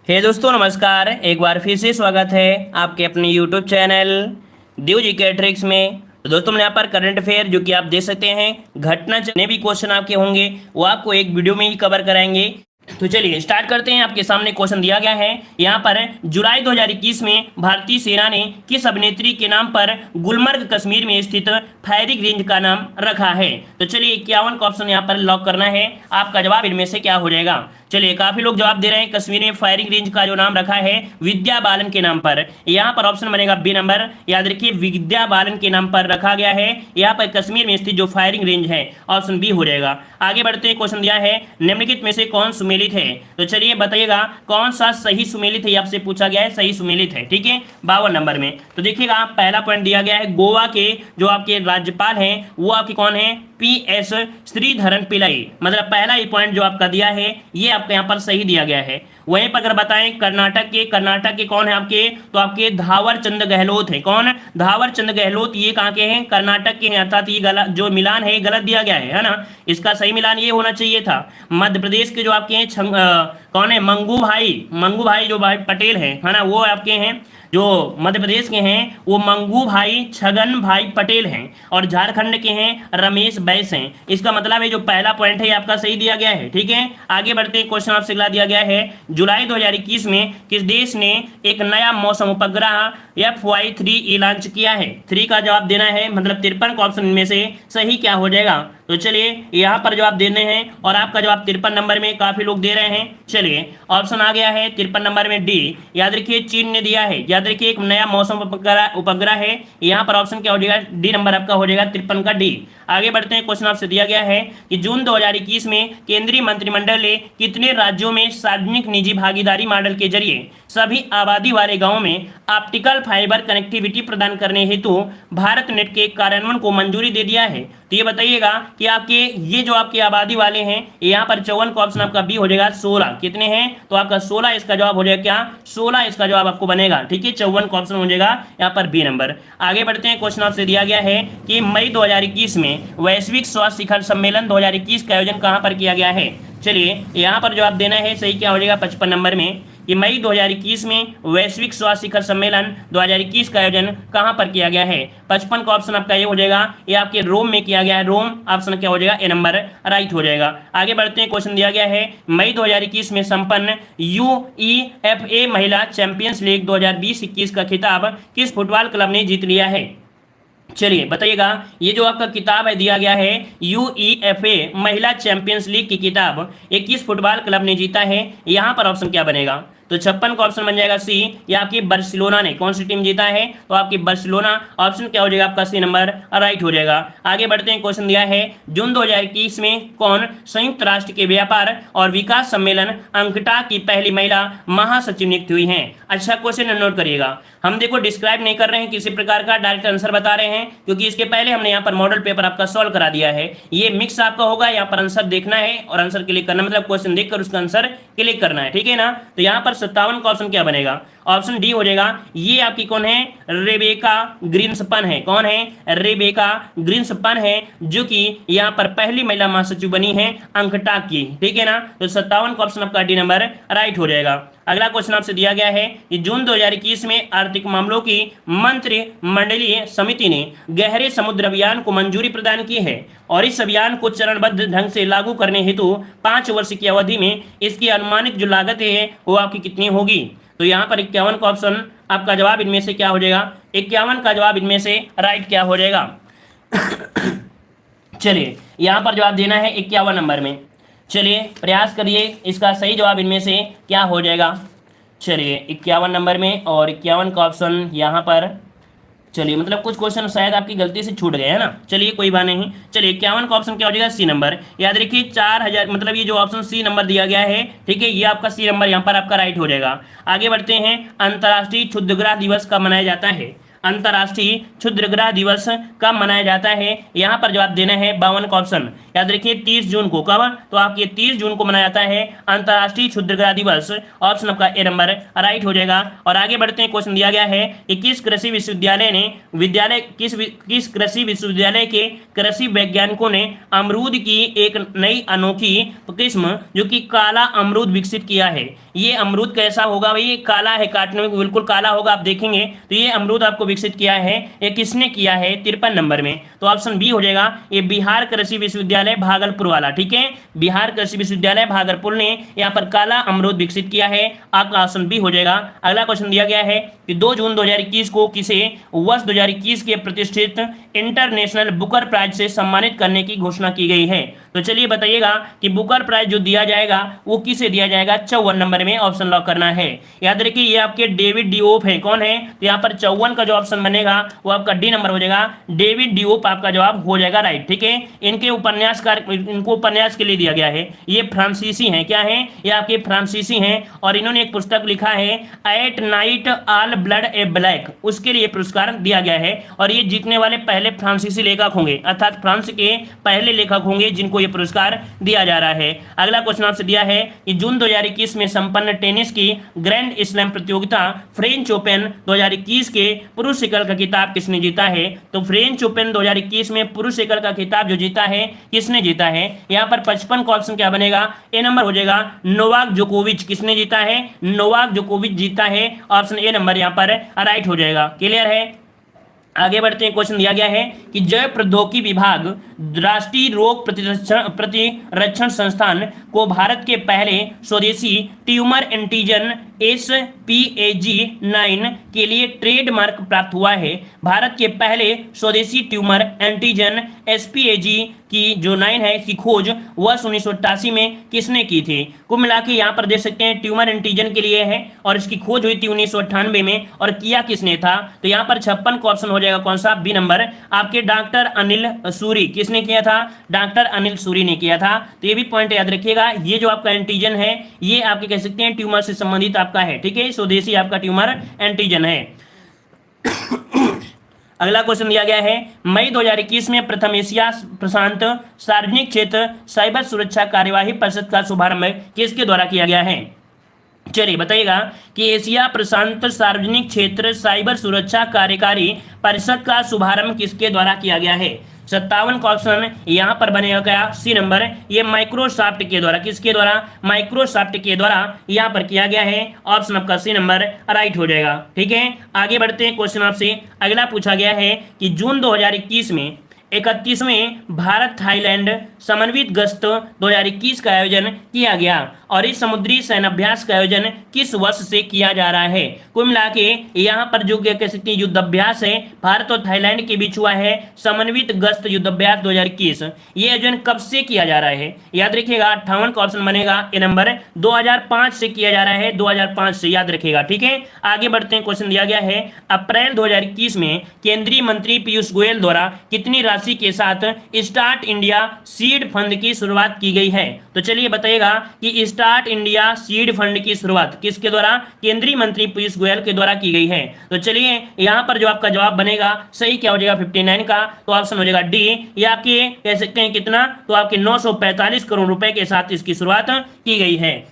हे दोस्तों नमस्कार। एक बार फिर से स्वागत है आपके अपने YouTube चैनल दिव जीके ट्रिक्स में। तो दोस्तों हम यहाँ पर करंट अफेयर जो कि आप देख सकते हैं घटना जितने भी क्वेश्चन आपके होंगे वो आपको एक वीडियो में ही कवर कराएंगे। तो चलिए स्टार्ट करते हैं। आपके सामने क्वेश्चन दिया गया है यहाँ पर, जुलाई 2021 में भारतीय सेना ने किस अभिनेत्री के नाम पर गुलमर्ग कश्मीर में स्थित फायरिंग रेंज का नाम रखा है। तो चलिए 51 का ऑप्शन यहाँ पर लॉक करना है। आपका जवाब इनमें से क्या हो जाएगा। चलिए काफी लोग जवाब दे रहे हैं कश्मीर में फायरिंग रेंज का जो नाम रखा है विद्या बालन के नाम पर। यहाँ पर ऑप्शन बनेगा बी नंबर। याद रखिए विद्या बालन के नाम पर रखा गया है यहाँ पर कश्मीर में स्थित जो फायरिंग रेंज है, ऑप्शन बी हो जाएगा। आगे बढ़ते हैं। क्वेश्चन दिया है निम्नलिखित में से कौन सुमेलित है। तो चलिए बताइएगा कौन सा सही सुमेलित है, आपसे पूछा गया है सही सुमेलित है। ठीक है 52 नंबर में। तो देखिएगा पहला पॉइंट दिया गया है गोवा के जो आपके राज्यपाल हैं वो आपके कौन है, PS श्रीधरन पिल्लई। मतलब पहला ही पॉइंट जो आपका दिया है ये आपका यहाँ पर सही दिया गया है। वहीं पर अगर बताएं कर्नाटक के कौन है आपके, तो आपके धावर चंद गहलोत है। कौन, धावर चंद गहलोत। ये कहाँ के हैं, कर्नाटक के हैं। अर्थात ये गलत जो मिलान है ये गलत दिया गया है ना। इसका सही मिलान ये होना चाहिए था। मध्य प्रदेश के जो आपके हैं कौन है, मंगू भाई जो भाई पटेल है ना, वो आपके हैं जो मध्य प्रदेश के हैं वो मंगू भाई छगन भाई पटेल हैं। और झारखंड के हैं रमेश बैस हैं। इसका मतलब है जो पहला पॉइंट है आपका सही दिया गया है। ठीक है आगे बढ़ते हैं। क्वेश्चन आपसे अगला दिया गया है जुलाई 2021 में किस देश ने एक नया मौसम उपग्रह FY3 लॉन्च किया है। 3 का जवाब देना है, मतलब 53 का ऑप्शन में से सही क्या हो जाएगा। तो चलिए यहाँ पर जवाब देने हैं और आपका जवाब 53 नंबर में काफी लोग दे रहे हैं। चलिए ऑप्शन आ गया है 53 नंबर में डी। याद रखिए चीन ने दिया है। याद रखिए एक नया मौसम उपग्रह है। यहाँ पर ऑप्शन क्या हो जाएगा, डी नंबर आपका हो जाएगा 53 का डी। आगे बढ़ते हैं। क्वेश्चन आपसे दिया गया है कि जून 2021 में केंद्रीय मंत्रिमंडल ने कितने राज्यों में सार्वजनिक निजी भागीदारी मॉडल के जरिए सभी आबादी वाले गांवों में ऑप्टिकल फाइबर कनेक्टिविटी प्रदान करने हेतु भारत नेट के कार्यान्वयन को मंजूरी दे दिया है। तो ये बताइएगा कि आपके ये जो आपके आबादी वाले हैं यहाँ पर 54 का ऑप्शन आपका बी हो जाएगा। 16 कितने हैं, तो आपका 16 इसका जवाब हो जाएगा क्या, 16 इसका जवाब आपको बनेगा। ठीक है 54 का ऑप्शन हो जाएगा यहाँ पर बी नंबर। आगे बढ़ते हैं। क्वेश्चन आपसे दिया गया है कि मई 2021 में वैश्विक स्वास्थ्य शिखर सम्मेलन 2021 का आयोजन कहाँ पर किया गया है। चलिए यहाँ पर जवाब देना है, सही क्या हो जाएगा 55 नंबर में। कि मई 2021 में वैश्विक स्वास्थ्य शिखर सम्मेलन 2021 का आयोजन कहां पर किया गया है। 55 का ऑप्शन आपका ये हो जाएगा, ये आपके रोम में किया गया है। रोम ऑप्शन क्या हो जाएगा, ए नंबर राइट हो जाएगा। आगे बढ़ते हैं। क्वेश्चन दिया गया है मई 2021 में संपन्न UEFA महिला चैंपियंस लीग 2020-21 का खिताब किस फुटबॉल क्लब ने जीत लिया है। चलिए बताइएगा ये जो आपका किताब है दिया गया है UEFA महिला चैंपियंस लीग की किताब ये किस फुटबॉल क्लब ने जीता है। यहाँ पर ऑप्शन क्या बनेगा, तो 56 का ऑप्शन बन जाएगा सी। या आपकी बार्सिलोना ने कौन सी टीम जीता है, तो आपकी बार्सिलोना। ऑप्शन क्या हो जाएगा आपका सी नंबर राइट हो जाएगा। आगे बढ़ते हैं। क्वेश्चन दिया है जून 2021 में कौन संयुक्त राष्ट्र के व्यापार और विकास सम्मेलन अंकटा की पहली महिला महासचिव नियुक्त हुई है। अच्छा क्वेश्चन नोट करिएगा। हम देखो डिस्क्राइब नहीं कर रहे हैं किसी प्रकार का, डायरेक्ट आंसर बता रहे हैं क्योंकि इसके पहले हमने यहाँ पर मॉडल पेपर आपका सॉल्व करा दिया है। ये मिक्स आपका होगा, यहाँ पर आंसर देखना है और आंसर क्लिक करना, मतलब क्वेश्चन देखकर उसका आंसर क्लिक करना है। ठीक है ना। तो यहाँ पर 57 का ऑप्शन क्या बनेगा, ऑप्शन डी हो जाएगा। ये आपकी कौन है, रेबेका ग्रीन्सपन है। कौन है, रेबेका ग्रीन्सपन है जो कि यहाँ पर पहली महिला महासचिव बनी है अंकटा की। ठीक है ना। तो 57 का ऑप्शन आपका डी नंबर राइट हो जाएगा। अगला क्वेश्चन आपसे दिया गया है कि जून 2021 में आर्थिक मामलों की मंत्रिमंडलीय समिति ने गहरे समुद्र अभियान को मंजूरी प्रदान की है और इस अभियान को चरणबद्ध ढंग से लागू करने हेतु 5 वर्ष की अवधि में इसकी अनुमानित जो लागत है वो आपकी कितनी होगी। तो यहाँ पर 51 का ऑप्शन आपका जवाब इनमें से क्या हो जाएगा, 51 का जवाब इनमें से राइट क्या हो जाएगा। चलिए यहाँ पर जवाब देना है 51 नंबर में। चलिए प्रयास करिए इसका सही जवाब इनमें से क्या हो जाएगा। चलिए 51 नंबर में और 51 का ऑप्शन यहाँ पर, चलिए मतलब कुछ क्वेश्चन शायद आपकी गलती से छूट गए हैं ना। चलिए कोई बात नहीं। चलिए 51 का ऑप्शन क्या हो जाएगा, सी नंबर। याद रखिए 4000, मतलब ये जो ऑप्शन सी नंबर दिया गया है, ठीक है, ये आपका सी नंबर यहाँ पर आपका राइट हो जाएगा। आगे बढ़ते हैं। अंतर्राष्ट्रीय क्षुद्रग्रह दिवस कब मनाया जाता है। अंतर्राष्ट्रीय क्षुद्रग्रह दिवस कब मनाया जाता है, यहाँ पर जवाब देना है 52 का ऑप्शन। याद रखिए 30 जून को, कब, तो आपके 30 जून को मनाया जाता है अंतर्राष्ट्रीय क्षुद्रग्राह दिवस। ऑप्शन आपका ए नंबर राइट हो जाएगा। और आगे बढ़ते हैं, क्वेश्चन दिया गया है कि किस कृषि विश्वविद्यालय ने किस कृषि विश्वविद्यालय के कृषि वैज्ञानिकों ने अमरूद की एक नई अनोखी किस्म जो कि काला अमरूद विकसित किया है। ये अमरूद कैसा होगा भाई, ये काला है, काटने में बिल्कुल काला होगा, आप देखेंगे तो ये अमरूद आपको विकसित किया है, ये किसने किया है, 53 नंबर में। तो ऑप्शन बी हो जाएगा, ये बिहार कृषि विश्वविद्यालय भागलपुर वाला, ठीक है, बिहार कृषि विश्वविद्यालय भागलपुर ने यहाँ पर काला अमरूद विकसित किया है, आपका ऑप्शन बी हो जाएगा। अगला क्वेश्चन दिया गया है कि 2 जून 2021 को किसे वर्ष 2021 के प्रतिष्ठित इंटरनेशनल बुकर प्राइज से सम्मानित करने की घोषणा की गई है। तो चलिए बताइएगा कि बुकर प्राइज जो दिया जाएगा वो किसे दिया जाएगा, 54 नंबर में, ऑप्शन लॉक करना है। याद रखिए ये आपके डेविड डिओप है, कौन है, तो यहाँ पर 54 का जो ऑप्शन बनेगा वो आपका डी नंबर हो जाएगा, डेविड डिओप आपका जवाब हो जाएगा राइट, ठीक है। इनको उपन्यास के लिए दिया गया है, ये फ्रांसीसी हैं, क्या है, ये आपके फ्रांसीसी हैं, और इन्होंने एक पुस्तक लिखा है at night all blood A black, उसके लिए पुरस्कार दिया गया है। और ये जीतने वाले पहले फ्रांसीसी लेखक होंगे, अर्थात फ्रांस के पहले लेखक होंगे जिनको ये पुरस्कार दिया जा रहा है। अगला क्वेश्चन आपसे दिया है कि जून 2021 में संपन्न टेनिस की ग्रैंड स्लैम प्रतियोगिता फ्रेंच ओपन 2021 के पुरुष एकल का खिताब किसने जीता है। तो फ्रेंच ओपन 2021 में पुरुष एकल का खिताब जो जीता है, किसने जीता है, यहाँ पर 55 का ऑप्शन क्या बनेगा, ए नंबर हो जाएगा, नोवाक जोकोविच। किसने जीता है, नोवाक जोकोविच जीता है, ऑप्शन ए नंबर यहाँ पर राइट हो जाएगा। क्लियर है। आगे बढ़ते हैं, क्वेश्चन दिया गया है कि जैव प्रौद्योगिकी विभाग राष्ट्रीय रोग प्रतिरक्षण संस्थान को भारत के पहले स्वदेशी ट्यूमर एंटीजन SPAG9 के लिए ट्रेडमार्क प्राप्त हुआ है। भारत के पहले स्वदेशी ट्यूमर एंटीजन SPAG की जो 9 है इसकी खोज वर्ष 1988 में किसने की थी। कुल मिला के यहाँ पर देख सकते हैं ट्यूमर एंटीजन के लिए है और इसकी खोज हुई थी 1998 में, और किया किसने था, तो यहाँ पर 56 का ऑप्शन हो जाएगा कौन सा, बी नंबर, आपके डॉक्टर अनिल सूरी। किसने किया था, डॉक्टर अनिल सूरी ने किया था। तो ये भी पॉइंट याद रखिएगा, ये जो आपका एंटीजन है ये आपके कह सकते हैं ट्यूमर से संबंधित आपका है, ठीक है, स्वदेशी आपका ट्यूमर एंटीजन है। अगला क्वेश्चन दिया गया है, मई 2021 में प्रथम एशिया प्रशांत सार्वजनिक क्षेत्र साइबर सुरक्षा कार्यवाही परिषद का शुभारंभ किसके द्वारा किया गया है। चलिए बताइएगा कि एशिया प्रशांत सार्वजनिक क्षेत्र साइबर सुरक्षा कार्यकारी परिषद का शुभारंभ किसके द्वारा किया गया है। 57 का ऑप्शन यहाँ पर बनेगा क्या, सी नंबर, ये माइक्रोसॉफ्ट के द्वारा, किसके द्वारा, माइक्रोसॉफ्ट के द्वारा यहाँ पर किया गया है, ऑप्शन आपका सी नंबर राइट हो जाएगा। ठीक है, आगे बढ़ते हैं, क्वेश्चन आपसे अगला पूछा गया है कि जून 2021 में 31वें भारत थाईलैंड समन्वित गश्त 2021 का आयोजन किया गया और इस समुद्री सैन्याभ्यास का आयोजन किस वर्ष से किया जा रहा है। कुल मिला के यहाँ पर जो कह सकते हैं युद्धाभ्यास है भारत और थाईलैंड के बीच हुआ है समन्वित गश्त युद्धाभ्यास 2021। ये आयोजन कब से किया जा रहा है, याद रखिएगा 58 का ऑप्शन बनेगा ए नंबर, 2005 से किया जा रहा है, 2005 से याद रखिएगा। ठीक है, आगे बढ़ते हैं, क्वेश्चन दिया गया है अप्रैल 2021 में केंद्रीय मंत्री पीयूष गोयल द्वारा कितनी राशि के साथ स्टार्ट इंडिया सीड फंड की शुरुआत की गई है। तो चलिए बताइएगा कि स्टार्ट इंडिया सीड फंड की शुरुआत किसके द्वारा, केंद्रीय मंत्री पीयूष गोयल के द्वारा की गई है। तो चलिए यहां पर जो आपका जवाब बनेगा सही क्या हो जाएगा 59 का, तो ऑप्शन हो जाएगा डी, या आपके कह सकते हैं कितना, तो आपके 945 करोड़ रुपए के साथ इसकी शुरुआत की गई है।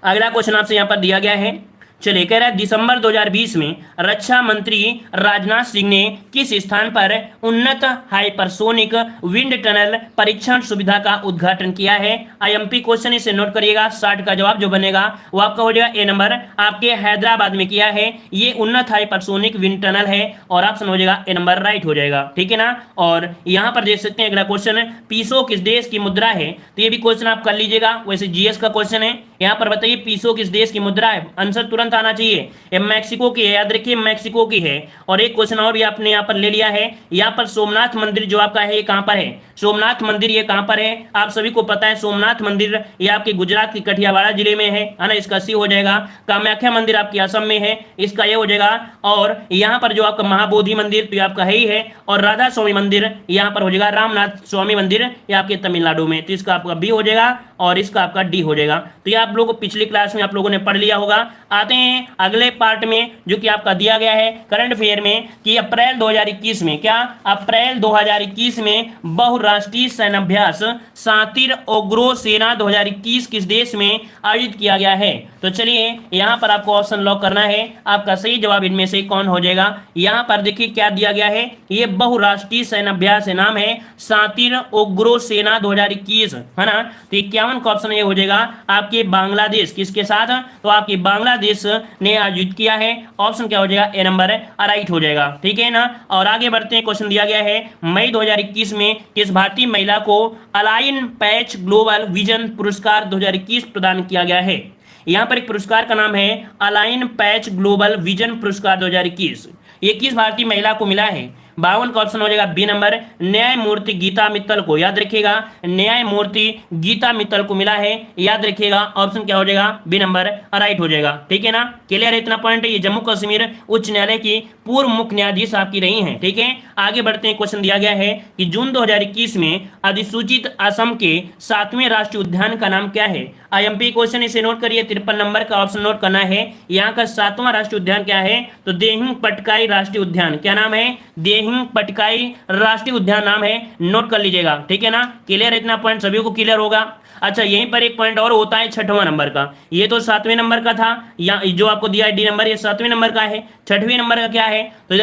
अगला क्वेश्चन आपसे यहां पर दिया गया है, चलिए कह रहा है दिसंबर 2020 में रक्षा मंत्री राजनाथ सिंह ने किस स्थान पर उन्नत हाइपरसोनिक विंड टनल परीक्षण सुविधा का उद्घाटन किया है। आईएमपी क्वेश्चन, इसे नोट करिएगा, 60 का जवाब जो बनेगा वो आपका हो जाएगा ए नंबर, आपके हैदराबाद में किया है। ये उन्नत हाइपरसोनिक विंड टनल है और ऑप्शन हो जाएगा ए नंबर राइट हो जाएगा। ठीक है ना, और यहां पर देख सकते हैं अगला क्वेश्चन, पीसो किस देश की मुद्रा है। तो ये भी क्वेश्चन आप कर लीजिएगा, वैसे जीएस का क्वेश्चन है। यहाँ पर बताइए पीसो किस देश की मुद्रा है, आंसर तुरंत आना चाहिए। ये मैक्सिको की है, याद रखिए मैक्सिको की है। और एक क्वेश्चन और भी आपने यहाँ पर ले लिया है, यहाँ पर सोमनाथ मंदिर जो आपका है ये कहाँ पर है, सोमनाथ मंदिर ये कहाँ पर है, आप सभी को पता है सोमनाथ मंदिर ये आपके गुजरात के कठियावाड़ा जिले में है ना, इसका सी हो जाएगा। कामाख्या मंदिर आपकी असम में है, इसका ये हो जाएगा। और यहाँ पर जो आपका महाबोधि मंदिर तो ये आपका है ही है, और राधा स्वामी मंदिर यहाँ पर हो जाएगा, रामनाथ स्वामी मंदिर ये आपके तमिलनाडु में, तो इसका आपका बी हो जाएगा और इसका आपका डी हो जाएगा। तो ये आप लोगों को पिछली क्लास में आप लोगों ने पढ़ लिया होगा। आते हैं अगले पार्ट में जो कि आपका दिया गया है करंट अफेयर में कि अप्रैल 2021 में, क्या अप्रैल 2021 में बहुराष्ट्रीय सैन्याभ्यास शातिर उग्रो सेना 2021 किस देश में आयोजित किया गया है। तो चलिए यहां पर आपको ऑप्शन लॉक करना है, आपका सही जवाब इनमें से कौन हो जाएगा। यहां पर देखिए क्या दिया गया है, ये बहुराष्ट्रीय सैन्याभ्यास नाम है शातिर उग्रो सेना 2021, है ना। तो 51 का ऑप्शन ये हो जाएगा आपके बांग्लादेश, किसके साथ, तो आपके बांग्लादेश ने आयोजित किया है। ऑप्शन क्या हो जाएगा, ए नंबर राइट हो जाएगा, ठीक है ना। और आगे बढ़ते हैं, क्वेश्चन दिया गया है मई 2021 में किस भारतीय महिला को अलाइन पैच ग्लोबल विजन पुरस्कार 2021 प्रदान किया गया है। यहां पर एक पुरस्कार का नाम है अलाइन पैच ग्लोबल विजन पुरस्कार 2021। ये किस भारतीय महिला को मिला है। 52 का ऑप्शन हो जाएगा बी नंबर न्यायमूर्ति गीता मित्तल को, याद रखिएगा न्यायमूर्ति गीता मित्तल को मिला है, याद रखिएगा। ऑप्शन क्या हो जाएगा, बी नंबर राइट हो जाएगा, ठीक है ना। क्लियर है, इतना पॉइंट है। ये जम्मू कश्मीर उच्च न्यायालय की पूर्व मुख्य न्यायाधीश आपकी रही हैं, ठीक है। आगे बढ़ते हैं, क्वेश्चन दिया गया है कि जून 2021 में अधिसूचित असम के 7वें राष्ट्रीय उद्यान का नाम क्या है। आईएमपी क्वेश्चन, इसे नोट करिए, 53 नंबर का ऑप्शन नोट करना है। यहाँ का 7वां राष्ट्रीय उद्यान क्या है, तो देहिंग पटकाई राष्ट्रीय उद्यान, क्या नाम है, देहिंग पटकाई राष्ट्रीय उद्यान नाम है, नोट कर लीजिएगा, ठीक है ना। क्लियर, इतना पॉइंट सभी को क्लियर होगा। अच्छा, यहीं पर एक पॉइंट और होता है 6वां नंबर का, ये तो 7वें नंबर का था, या जो आपको दिया है डी नंबर, ये 7वें नंबर का है। 6वें नंबर का क्या है, तो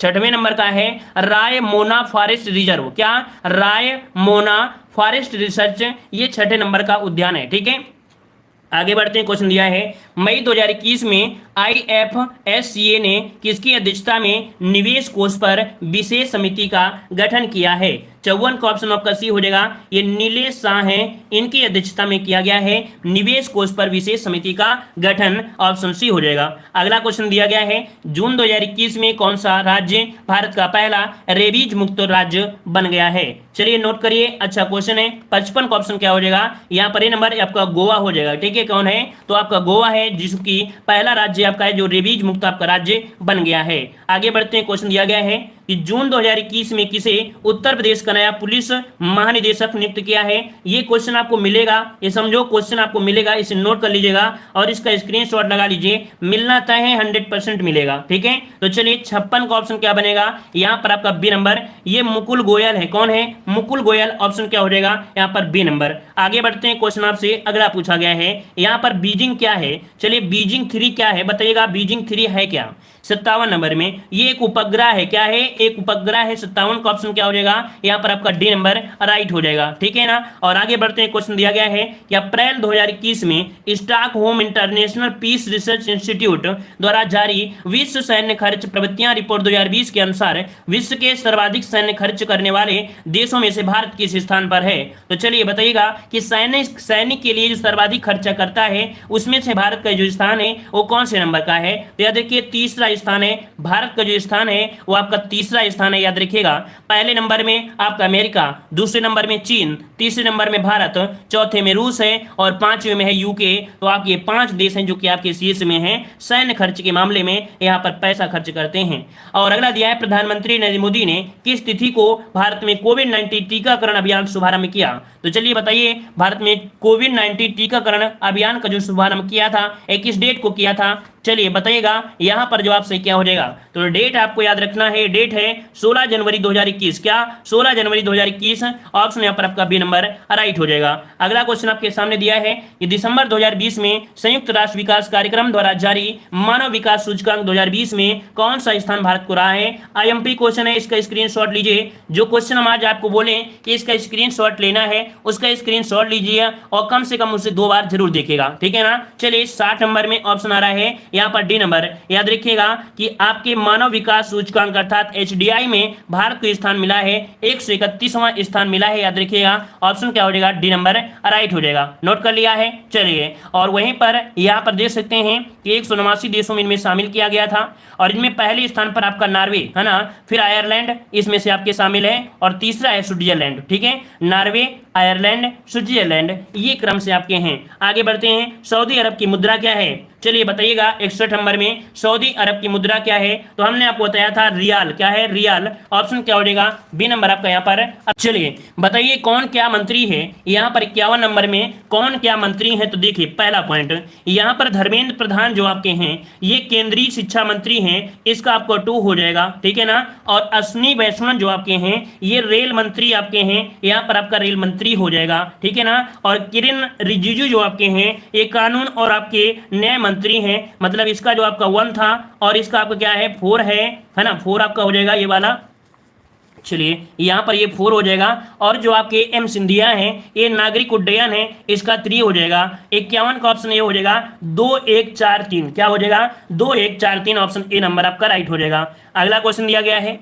6वें नंबर का है राय मोना फॉरेस्ट रिजर्व, क्या राय मोना फॉरेस्ट रिसर्च, ये 6ठे नंबर का उद्यान है, ठीक है। आगे बढ़ते हैं, क्वेश्चन दिया है मई 2021 में IFSCA ने किसकी अध्यक्षता में निवेश कोष पर विशेष समिति का गठन किया है। 54 का ऑप्शन आपका सी हो जाएगा, ये नीलेश शाह हैं, इनकी अध्यक्षता में किया गया है निवेश कोष पर विशेष समिति का गठन, ऑप्शन सी हो जाएगा। अगला क्वेश्चन दिया गया है जून 2021 में कौन सा राज्य भारत का पहला रेबीज मुक्त राज्य बन गया है। चलिए नोट करिए, अच्छा क्वेश्चन है। 55 का ऑप्शन क्या हो जाएगा, यहाँ पर ये नंबर आपका गोवा हो जाएगा, ठीक है। कौन है, तो आपका गोवा है, जिसकी पहला राज्य आपका है जो रेबीज मुक्त आपका राज्य बन गया है। आगे बढ़ते हैं, क्वेश्चन दिया गया है कि जून 2021 में किसे उत्तर प्रदेश का नया पुलिस महानिदेशक नियुक्त किया है। ये क्वेश्चन आपको मिलेगा, ये समझो क्वेश्चन आपको मिलेगा, इसे नोट कर लीजिएगा और इसका स्क्रीनशॉट लगा लीजिए, मिलना तय है, 100% मिलेगा, ठीक है। तो चलिए 56 का ऑप्शन क्या बनेगा, यहाँ पर आपका बी नंबर, ये मुकुल गोयल है, कौन है, मुकुल गोयल, ऑप्शन क्या हो जाएगा, यहाँ पर बी नंबर। आगे बढ़ते हैं, क्वेश्चन आपसे अगला पूछा गया है, यहाँ पर बीजिंग क्या है। चलिए बीजिंग 3 क्या है, बताइएगा बीजिंग 3 है क्या। 57 नंबर में ये एक उपग्रह है, क्या है, एक उपग्रह है। 57 का ऑप्शन क्या हो जाएगा, यहाँ पर आपका डी नंबर राइट हो जाएगा, ठीक है ना। और आगे बढ़ते हैं, क्वेश्चन दिया गया है कि अप्रैल 2021 में Stockholm International Peace Research Institute द्वारा जारी विश्व सैन्य खर्च प्रवृत्तियां रिपोर्ट 2020 के अनुसार विश्व के सर्वाधिक सैन्य खर्च करने वाले देशों में से भारत किस स्थान पर है। तो चलिए बताइएगा कि सैनिक के लिए जो सर्वाधिक खर्चा करता है उसमें से भारत का जो स्थान है वो कौन से नंबर का है। तो याद रखिए तीसरा स्थान है, भारत का जो स्थान है वो आपका तीसरा स्थान है, याद रखिएगा। पहले नंबर में आपका अमेरिका, दूसरे नंबर में चीन, तीसरे नंबर में भारत, चौथे में रूस है और पांचवें में है यूके। तो आपके 5 देश हैं जो कि आपके शीर्ष में हैं सैन्य खर्च के मामले में, यहाँ पर पैसा खर्च करते हैं। और अगला दिया है प्रधानमंत्री नरेंद्र मोदी ने किस तिथि को भारत में कोविड-19 टीकाकरण अभियान शुभारंभ किया। तो चलिए बताइए, भारत में कोविड-19 टीकाकरण अभियान का जो शुभारंभ किया था, किस डेट को किया था। चलिए बताइएगा, यहां पर जवाब सही क्या हो जाएगा। तो डेट आपको याद रखना है, डेट है 16 जनवरी 2021, क्या 16 जनवरी 2021, ऑप्शन यहां पर आपका बी नंबर राइट हो जाएगा। अगला क्वेश्चन आपके सामने दिया है कि दिसंबर 2020 में संयुक्त राष्ट्र विकास कार्यक्रम द्वारा जारी मानव विकास सूचकांक 2020 में कौन सा स्थान भारत को रहा है। आईएमपी क्वेश्चन है, इसका स्क्रीनशॉट लीजिए। जो क्वेश्चन हम आज आपको बोले कि इसका स्क्रीनशॉट लेना है, उसका स्क्रीनशॉट लीजिए और कम से कम उसे 2 बार जरूर देखिएगा, ठीक है ना। चलिए 60 नंबर में ऑप्शन आ रहा है, यहाँ पर डी नंबर। याद रखिएगा कि आपके मानव विकास सूचकांक अर्थात HDI में भारत को स्थान मिला है 131वां स्थान मिला है, याद रखिएगा। ऑप्शन क्या हो जाएगा, डी नंबर राइट हो जाएगा, नोट कर लिया है। चलिए, और वहीं पर यहाँ पर देख सकते हैं कि 189 देशों में इनमें शामिल किया गया था और इनमें पहले स्थान पर आपका नॉर्वे है ना, फिर आयरलैंड इसमें से आपके शामिल है और तीसरा है स्विट्जरलैंड, ठीक है। नॉर्वे, आयरलैंड, स्विट्जरलैंड, ये क्रम से आपके हैं। आगे बढ़ते हैं, सऊदी अरब की मुद्रा क्या है। चलिए बताइएगा 61 नंबर में सऊदी अरब की मुद्रा क्या है, तो हमने आपको बताया था रियाल। क्या है? रियाल। ऑप्शन क्या हो जाएगा? बी नंबर आपका यहाँ पर। चलिए बताइए कौन क्या मंत्री है यहाँ पर 51 नंबर में, कौन क्या मंत्री है? तो देखिए पहला पॉइंट यहाँ पर धर्मेंद्र प्रधान जो आपके हैं ये केंद्रीय शिक्षा मंत्री हैं, इसका आपको 2 हो जाएगा, ठीक है ना। और अश्विनी वैष्णव जो आपके हैं ये रेल मंत्री आपके हैं, यहाँ पर आपका रेल मंत्री हो जाएगा, ठीक है ना। और किरण रिजिजू जो आपके हैं ये कानून और आपके न्याय मंत्री हैं, मतलब इसका जो आपका 1 था और इसका आपका क्या है 4 है ना, 4 आपका हो जाएगा ये वाला। चलिए यहाँ पर ये 4 हो जाएगा। और जो आपके एम सिंधिया हैं ये नागरिक उड्डयन है, इसका 3 हो जाएगा। 51 का ऑप्शन ये हो जाएगा 2143। क्या हो जाएगा? 2143 ऑप्शन ए नंबर आपका राइट हो जाएगा। अगला क्वेश्चन दिया गया है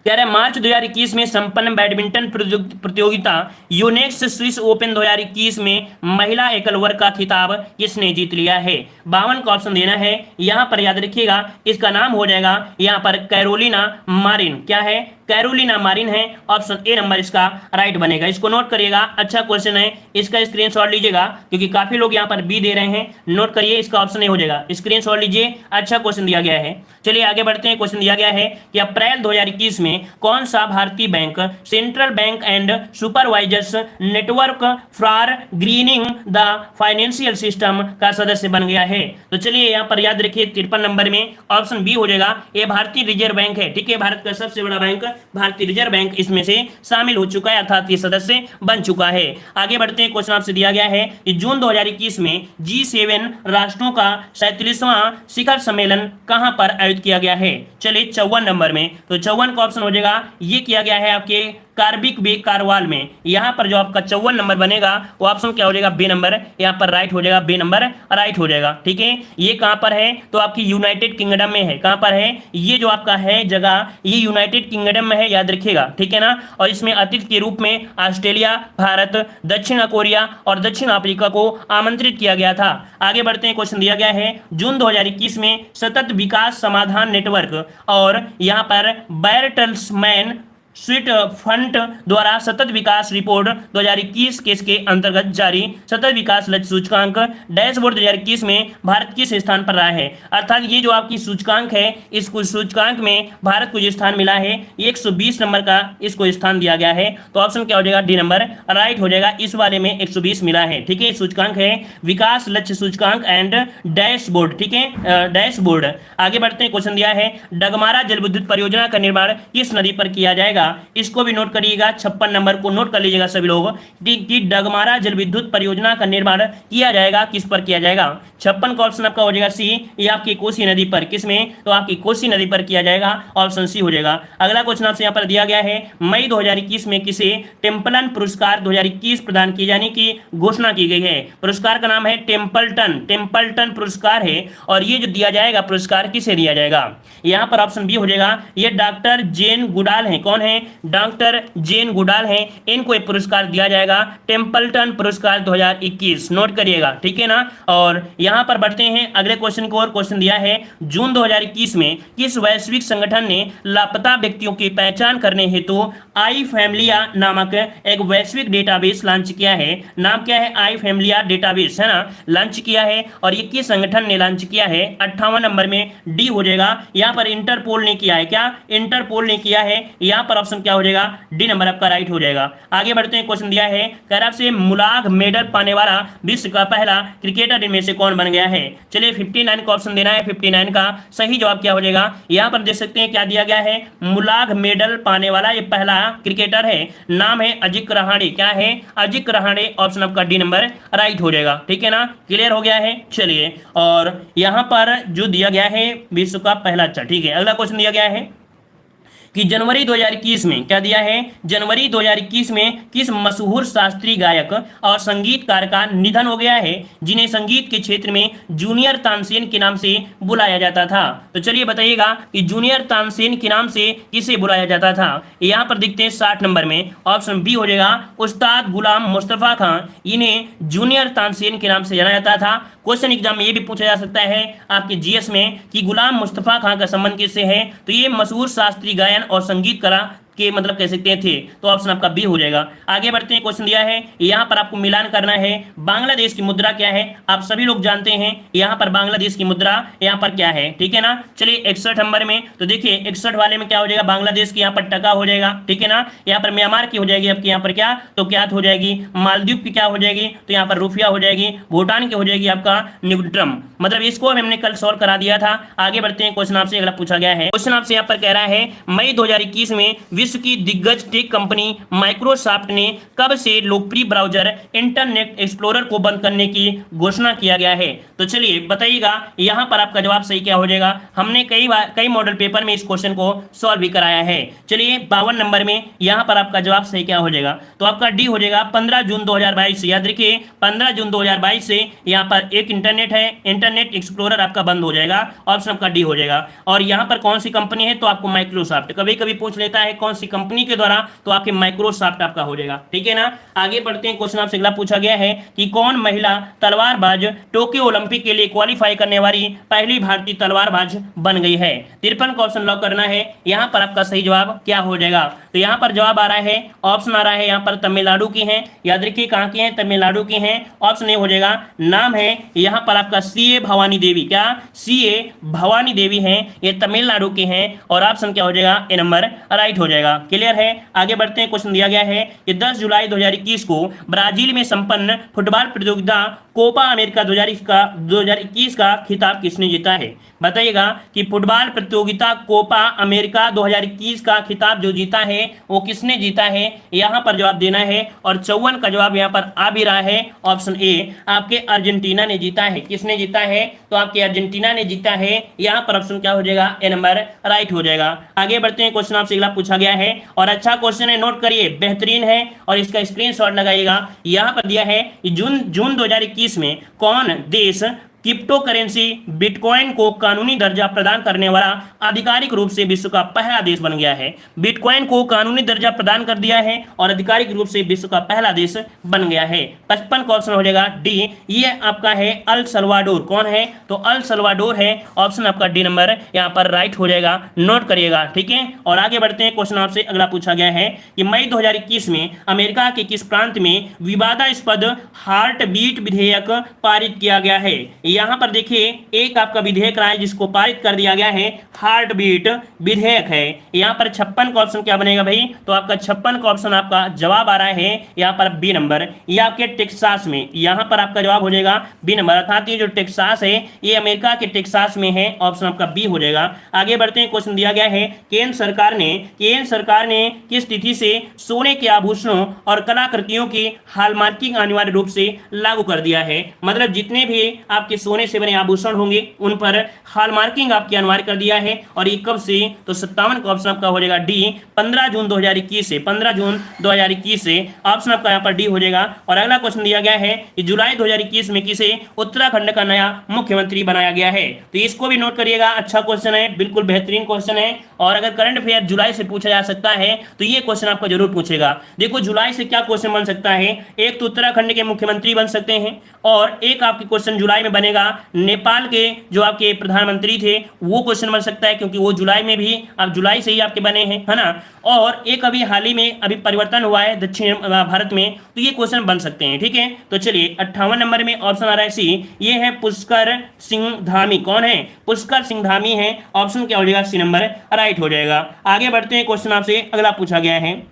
कह रहे मार्च 2021 में संपन्न बैडमिंटन प्रतियोगिता यूनेक्स स्विस ओपन 2021 में महिला एकल वर्ग का खिताब किसने जीत लिया है? 52 का ऑप्शन देना है, यहाँ पर याद रखिएगा इसका नाम हो जाएगा यहाँ पर कैरोलिना मारिन। क्या है? कैरोलिना मारिन है। ऑप्शन ए नंबर इसका राइट बनेगा। इसको नोट करिएगा, अच्छा क्वेश्चन है, इसका स्क्रीनशॉट लीजिएगा क्योंकि काफी लोग यहाँ पर बी दे रहे हैं। नोट करिए, इसका ऑप्शन ए हो जाएगा, स्क्रीनशॉट लीजिए, अच्छा क्वेश्चन दिया गया है। चलिए आगे बढ़ते हैं। क्वेश्चन दिया गया है कि अप्रैल 2021 में कौन सा भारतीय bank central bank and supervisors network for grinning the financial system का सदस्य बन गया है? तो चलिए यहाँ पर याद रखिए 53 नंबर में ऑप्शन बी हो जाएगा, ये भारतीय रिजर्व बैंक है, ठीक है। भारत का सबसे बड़ा बैंक भारतीय रिजर्व बैंक इसमें से शामिल हो चुका है, अर्थात ये सदस्य बन चुका है। आगे बढ़ते हैं। क्वेश्चन आपसे दिया गया है कि जून 2021 में G7 राष्ट्रों का 37वां शिखर सम्मेलन कहां पर आयोजित किया गया है? चलिए 54 नंबर में, तो 54 का ऑप्शन हो जाएगा, ये किया गया है आपके कार्बिक बे कारवाल में। यहाँ पर जो आपका 54 नंबर बनेगा वो ऑप्शन क्या हो जाएगा? बी नंबर यहाँ पर राइट हो जाएगा, बी नंबर राइट हो जाएगा, ठीक है। ये कहाँ पर है? तो आपकी यूनाइटेड किंगडम में है। कहाँ पर है ये जो आपका है जगह? ये यूनाइटेड किंगडम में है, याद रखिएगा, ठीक है ना। और इसमें अतिथि के रूप में ऑस्ट्रेलिया, भारत, दक्षिण कोरिया और दक्षिण अफ्रीका को आमंत्रित किया गया था। आगे बढ़ते हैं। क्वेश्चन दिया गया है जून 2021 में सतत विकास समाधान नेटवर्क और यहाँ पर बैरटल्समैन स्वीट फंड द्वारा सतत विकास रिपोर्ट 2021 के अंतर्गत जारी सतत विकास लक्ष्य सूचकांक डैशबोर्ड 2021 में भारत किस स्थान पर रहा है? अर्थात ये जो आपकी सूचकांक है इस सूचकांक में भारत को जो स्थान मिला है 120 नंबर का इसको स्थान दिया गया है। तो ऑप्शन क्या हो जाएगा? डी नंबर राइट हो जाएगा। इस वाले में 120 मिला है, ठीक है। सूचकांक है विकास लक्ष्य सूचकांक एंड डैशबोर्ड, ठीक है, डैशबोर्ड। आगे बढ़ते हैं। क्वेश्चन दिया है डगमारा जल विद्युत परियोजना का निर्माण किस नदी पर किया जाएगा? इसको भी नोट करिएगा, 56 नंबर को नोट कर लीजिएगा सभी लोग कि डगमारा जल विद्युत परियोजना का निर्माण किया जाएगा, किस पर किया जाएगा? 56 का ऑप्शन आपका हो जाएगा सी, ये आपकी कोसी नदी पर। किसमें? तो आपकी कोसी नदी पर किया जाएगा, ऑप्शन सी हो जाएगा। अगला क्वेश्चन आपसे यहाँ पर दिया गया है मई 2021 में किसे टेम्पलन पुरस्कार 2021 प्रदान किए जाने की घोषणा की गई है? पुरस्कार का नाम है टेम्पल्टन पुरस्कार है। और ये जो दिया जाएगा पुरस्कार किसे दिया जाएगा? यहाँ पर ऑप्शन बी हो जाएगा, ये डॉक्टर जेन गुडाल है। कौन है? डॉक्टर जेन गुडाल हैं, इनको एक पुरस्कार दिया जाएगा टेम्पल्टन पुरस्कार 2021। नोट करिएगा, ठीक है ना। और यहां पर बढ़ते हैं अगले क्वेश्चन को। और क्वेश्चन दिया है जून 2021 में किस वैश्विक संगठन ने लापता व्यक्तियों की पहचान करने हेतु आई फैमिलिया नामक एक वैश्विक डेटाबेस लॉन्च किया है? नाम क्या है? आई फैमिलिया डेटाबेस, है ना, लॉन्च किया है। और ये किस संगठन ने लॉन्च किया है? 58 नंबर में डी हो जाएगा। यहां पर इंटरपोल ने किया है। क्या? इंटरपोल ने किया है। यहां पर ऑप्शन क्या हो जाएगा? डी नंबर आपका राइट हो जाएगा। आगे बढ़ते हैं। क्वेश्चन दिया है कैराब से मुलाग मेडल पाने वाला विश्व का पहला क्रिकेटर इनमें से कौन बन गया है? चलिए 59 का ऑप्शन देना है। 59 का सही जवाब क्या हो जाएगा? यहां पर देख सकते हैं क्या दिया गया है, मुलाग मेडल पाने वाला ये पहला क्रिकेटर है, नाम है अजिंक रहाणे। क्या है? अजिंक रहाणे। ऑप्शन आपका डी नंबर राइट हो जाएगा, ठीक है ना। क्लियर हो गया है। चलिए और यहां पर जो दिया गया है विश्व का पहला, अच्छा ठीक है। अगला क्वेश्चन दिया गया है कि जनवरी 2021 में क्या दिया है? जनवरी 2021 में किस मशहूर शास्त्रीय गायक और संगीतकार का निधन हो गया है जिन्हें संगीत के क्षेत्र में जूनियर तानसेन के नाम से बुलाया जाता था? तो चलिए बताइएगा कि जूनियर तानसेन के नाम से किसे बुलाया जाता था? यहाँ पर देखते हैं 60 नंबर में ऑप्शन बी हो जाएगा, उस्ताद गुलाम मुस्तफा खान। इन्हें जूनियर तानसेन के नाम से जाना जाता था। क्वेश्चन एग्जाम में ये भी पूछा जा सकता है आपके जीएस में कि गुलाम मुस्तफा खान का संबंध किससे है? तो ये मशहूर शास्त्रीय गायन और संगीत कला के मतलब कह सकते हैं थे, तो ऑप्शन आपका बी हो जाएगा। आगे बढ़ते हैं, क्वेश्चन दिया है यहाँ पर आपको मिलान करना है। बांग्लादेश की मुद्रा क्या है, आप सभी लोग जानते हैं यहाँ पर बांग्लादेश की मुद्रा यहाँ पर क्या है, ठीक है ना। चलिए 61 नंबर में, तो देखिए 61 वाले में क्या हो जाएगा, बांग्लादेश की यहाँ पर टका हो जाएगा, ठीक है ना। यहाँ पर म्यांमार की हो जाएगी आपकी यहाँ पर क्या, तो क्या हो जाएगी, मालदीव की क्या हो जाएगी, तो यहाँ पर रुपया हो जाएगी। भूटान की हो जाएगी आपका न्यूट्रम। मतलब इसको हमने कल सॉल्व करा दिया था। आगे बढ़ते हैं, क्वेश्चन आपसे अगला पूछा गया है। क्वेश्चन आपसे यहाँ पर कह रहा है मई 2021 में विश्व की दिग्गज टेक कंपनी माइक्रोसॉफ्ट ने कब से लोकप्रिय ब्राउजर इंटरनेट एक्सप्लोरर को बंद करने की घोषणा किया गया है। तो चलिए बताइएगा यहाँ पर आपका जवाब सही क्या हो जाएगा। हमने कई मॉडल पेपर में इस क्वेश्चन को सॉल्व भी कराया है। चलिए 52 नंबर में यहाँ पर आपका जवाब सही क्या हो जाएगा, तो आपका डी हो जाएगा 15 जून 2022 से। याद रखिए 15 जून 2022 से यहाँ पर एक इंटरनेट है, इंटरनेट एक्सप्लोरर आपका बंद हो जाएगा, ऑप्शन आपका डी हो जाएगा। और यहाँ पर कौन सी कंपनी है, तो आपको माइक्रोसॉफ्ट, कभी कभी पूछ लेता है कौन सी कंपनी के द्वारा, तो आपके माइक्रोसॉफ्ट आपका हो जाएगा, ठीक है ना। आगे बढ़ते हैं, क्वेश्चन आपसे अगला पूछा गया है कि कौन महिला तलवारबाज टोक्यो ओलंपिक के लिए क्वालिफाई करने वाली पहली भारतीय तलवारबाज बन गई है। 53 का ऑप्शन लॉक करना है। यहाँ पर आपका सही जवाब क्या हो जाएगा, तो यहाँ पर जवाब आ रहा है, ऑप्शन आ रहा है यहाँ पर तमिलनाडु की है। याद रखिए कहाँ की है, तमिलनाडु की है। ऑप्शन ए हो जाएगा, नाम है यहाँ पर आपका सीए भवानी देवी, क्या सीए भवानी देवी है, ये तमिलनाडु की है। और ऑप्शन क्या हो जाएगा, ए नंबर राइट हो जाएगा। क्लियर है। आगे बढ़ते हैं, क्वेश्चन दिया गया है कि 10 जुलाई 2021 को ब्राजील में संपन्न फुटबॉल प्रतियोगिता कोपा अमेरिका 2021 का खिताब किसने जीता है। बताइएगा कि फुटबॉल प्रतियोगिता कोपा अमेरिका 2021 का खिताब जो जीता है वो किसने जीता है, यहाँ पर जवाब देना है। और 54 का जवाब यहाँ पर आ भी रहा है, ऑप्शन ए आपके अर्जेंटीना ने जीता है। किसने जीता है, तो आपके अर्जेंटीना ने जीता है। यहाँ पर ऑप्शन क्या हो जाएगा, ए नंबर राइट हो जाएगा। आगे बढ़ते हैं, क्वेश्चन आपसे अगला पूछा गया है और अच्छा क्वेश्चन है, नोट करिए, बेहतरीन है और इसका स्क्रीनशॉट लगाइएगा। यहाँ पर दिया है जून 2021 में कौन देश क्रिप्टो करेंसी बिटकॉइन को कानूनी दर्जा प्रदान करने वाला आधिकारिक रूप से विश्व का पहला देश बन गया है। बिटकॉइन को कानूनी दर्जा प्रदान कर दिया है और आधिकारिक रूप से विश्व का पहला देश बन गया है। 55 का ऑप्शन हो जाएगा डी, ये आपका है अल सल्वाडोर। कौन है, तो अल सल्वाडोर है। ऑप्शन आपका डी नंबर यहाँ पर राइट हो जाएगा, नोट करिएगा, ठीक है। और आगे बढ़ते हैं, क्वेश्चन आपसे अगला पूछा गया है कि मई 2021 में अमेरिका के किस प्रांत में विवादास्पद हार्ट बीट विधेयक पारित किया गया है। यहाँ पर देखिए एक आपका विधेयक रहा है जिसको पारित कर दिया गया है, हार्ट बीट विधेयक है। यहाँ पर 56 का ऑप्शन क्या बनेगा भाई, तो आपका 56 का ऑप्शन आपका जवाब आ रहा है यहाँ पर बी नंबर, ये आपके टेक्सास में, यहाँ पर आपका जवाब हो जाएगा बी नंबर। अर्थात ये जो टेक्सास है ये अमेरिका के टेक्सास में है, ऑप्शन आपका बी हो जाएगा। आगे बढ़ते हैं, क्वेश्चन दिया गया है केंद्र सरकार ने किस तिथि से सोने के आभूषणों और कलाकृतियों की हॉलमार्किंग अनिवार्य रूप से लागू कर दिया है। मतलब जितने भी आपके सोने से बने आभूषण होंगे उन पर हॉलमार्किंग आपकी अनिवार्य कर दिया है। और ये कब से, तो 57 का ऑप्शन आपका हो जाएगा डी, 15 जून 2021 से। 15 जून 2021 से ऑप्शन आपका यहाँ पर डी हो जाएगा। और अगला क्वेश्चन दिया गया है कि जुलाई 2021 में किसे उत्तराखंड का नया मुख्यमंत्री बनाया गया है। तो इसको भी नोट करिएगा, अच्छा क्वेश्चन है, बिल्कुल बेहतरीन क्वेश्चन है। और अगर करंट अफेयर जुलाई से पूछा जा सकता है तो ये क्वेश्चन आपका जरूर पूछेगा। देखो जुलाई से क्या क्वेश्चन बन सकता है, एक तो उत्तराखंड के मुख्यमंत्री बन सकते हैं और एक आपके क्वेश्चन जुलाई में बनेगा नेपाल के जो आपके प्रधानमंत्री थे वो क्वेश्चन बन सकता है, क्योंकि वो जुलाई में भी, अब जुलाई से ही आपके बने हैं, है ना। और एक अभी हाल ही में अभी परिवर्तन हुआ है दक्षिण भारत में, तो ये क्वेश्चन बन सकते हैं, ठीक है। तो चलिए 58 नंबर में ऑप्शन आ रहा है सी, ये है पुष्कर सिंह धामी। कौन है, पुष्कर सिंह धामी है। ऑप्शन क्या हो जाएगा, सी नंबर राइट हो जाएगा। आगे बढ़ते हैं, क्वेश्चन आपसे अगला पूछा गया है।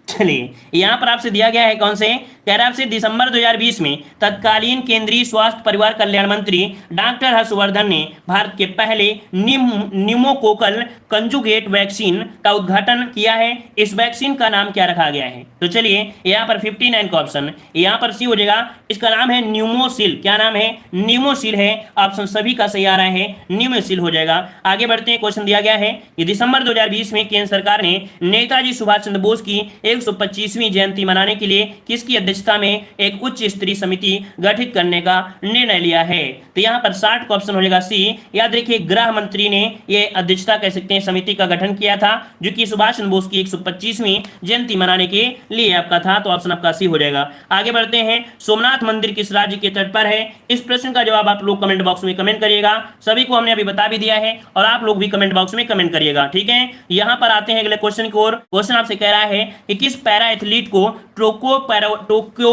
चलिए यहां पर आपसे दिया गया है कौन से, कह रहा है आपसे दिसंबर 2020 में तत्कालीन केंद्रीय स्वास्थ्य परिवार कल्याण मंत्री डॉक्टर हर्षवर्धन ने भारत के पहले न्यूमोकोकल कंजुगेट वैक्सीन का उद्घाटन किया है। इस वैक्सीन का नाम क्या रखा गया है। तो चलिए यहाँ पर 59 का ऑप्शन, यहाँ पर सी हो जाएगा, इसका नाम है न्यूमोसिल। क्या नाम है, न्यूमोसिल है। ऑप्शन सभी का सही आ रहा है, न्यूमोसिल हो जाएगा। आगे बढ़ते हैं, क्वेश्चन दिया गया है कि दिसंबर 2020 में केंद्र सरकार ने नेताजी सुभाष चंद्र बोस की 125वीं जयंती मनाने के लिए किसकी अध्यक्षता में एक उच्च स्तरीय समिति गठित करने का निर्णय लिया है? तो यहाँ पर 60 का ऑप्शन हो जाएगा सी। याद रखिए गृह मंत्री ने यह अध्यक्षता कह सकते हैं समिति का गठन किया था, जो कि सुभाष चंद्र बोस की 125वीं जयंती मनाने के लिए आपका था, तो ऑप्शन आपका सी हो जाएगा। आगे बढ़ते हैं, सोमनाथ मंदिर किस राज्य के तट पर है? इस प्रश्न का जवाब आप लोग कमेंट बॉक्स में कमेंट करिएगा। सभी को हमने अभी बता भी दिया है और आप लोग भी कमेंट बॉक्स में कमेंट करिएगा, ठीक है। यहां पर आते हैं अगले क्वेश्चन की ओर। क्वेश्चन आपसे कह रहा है कि किस पैरा एथलीट को टोक्यो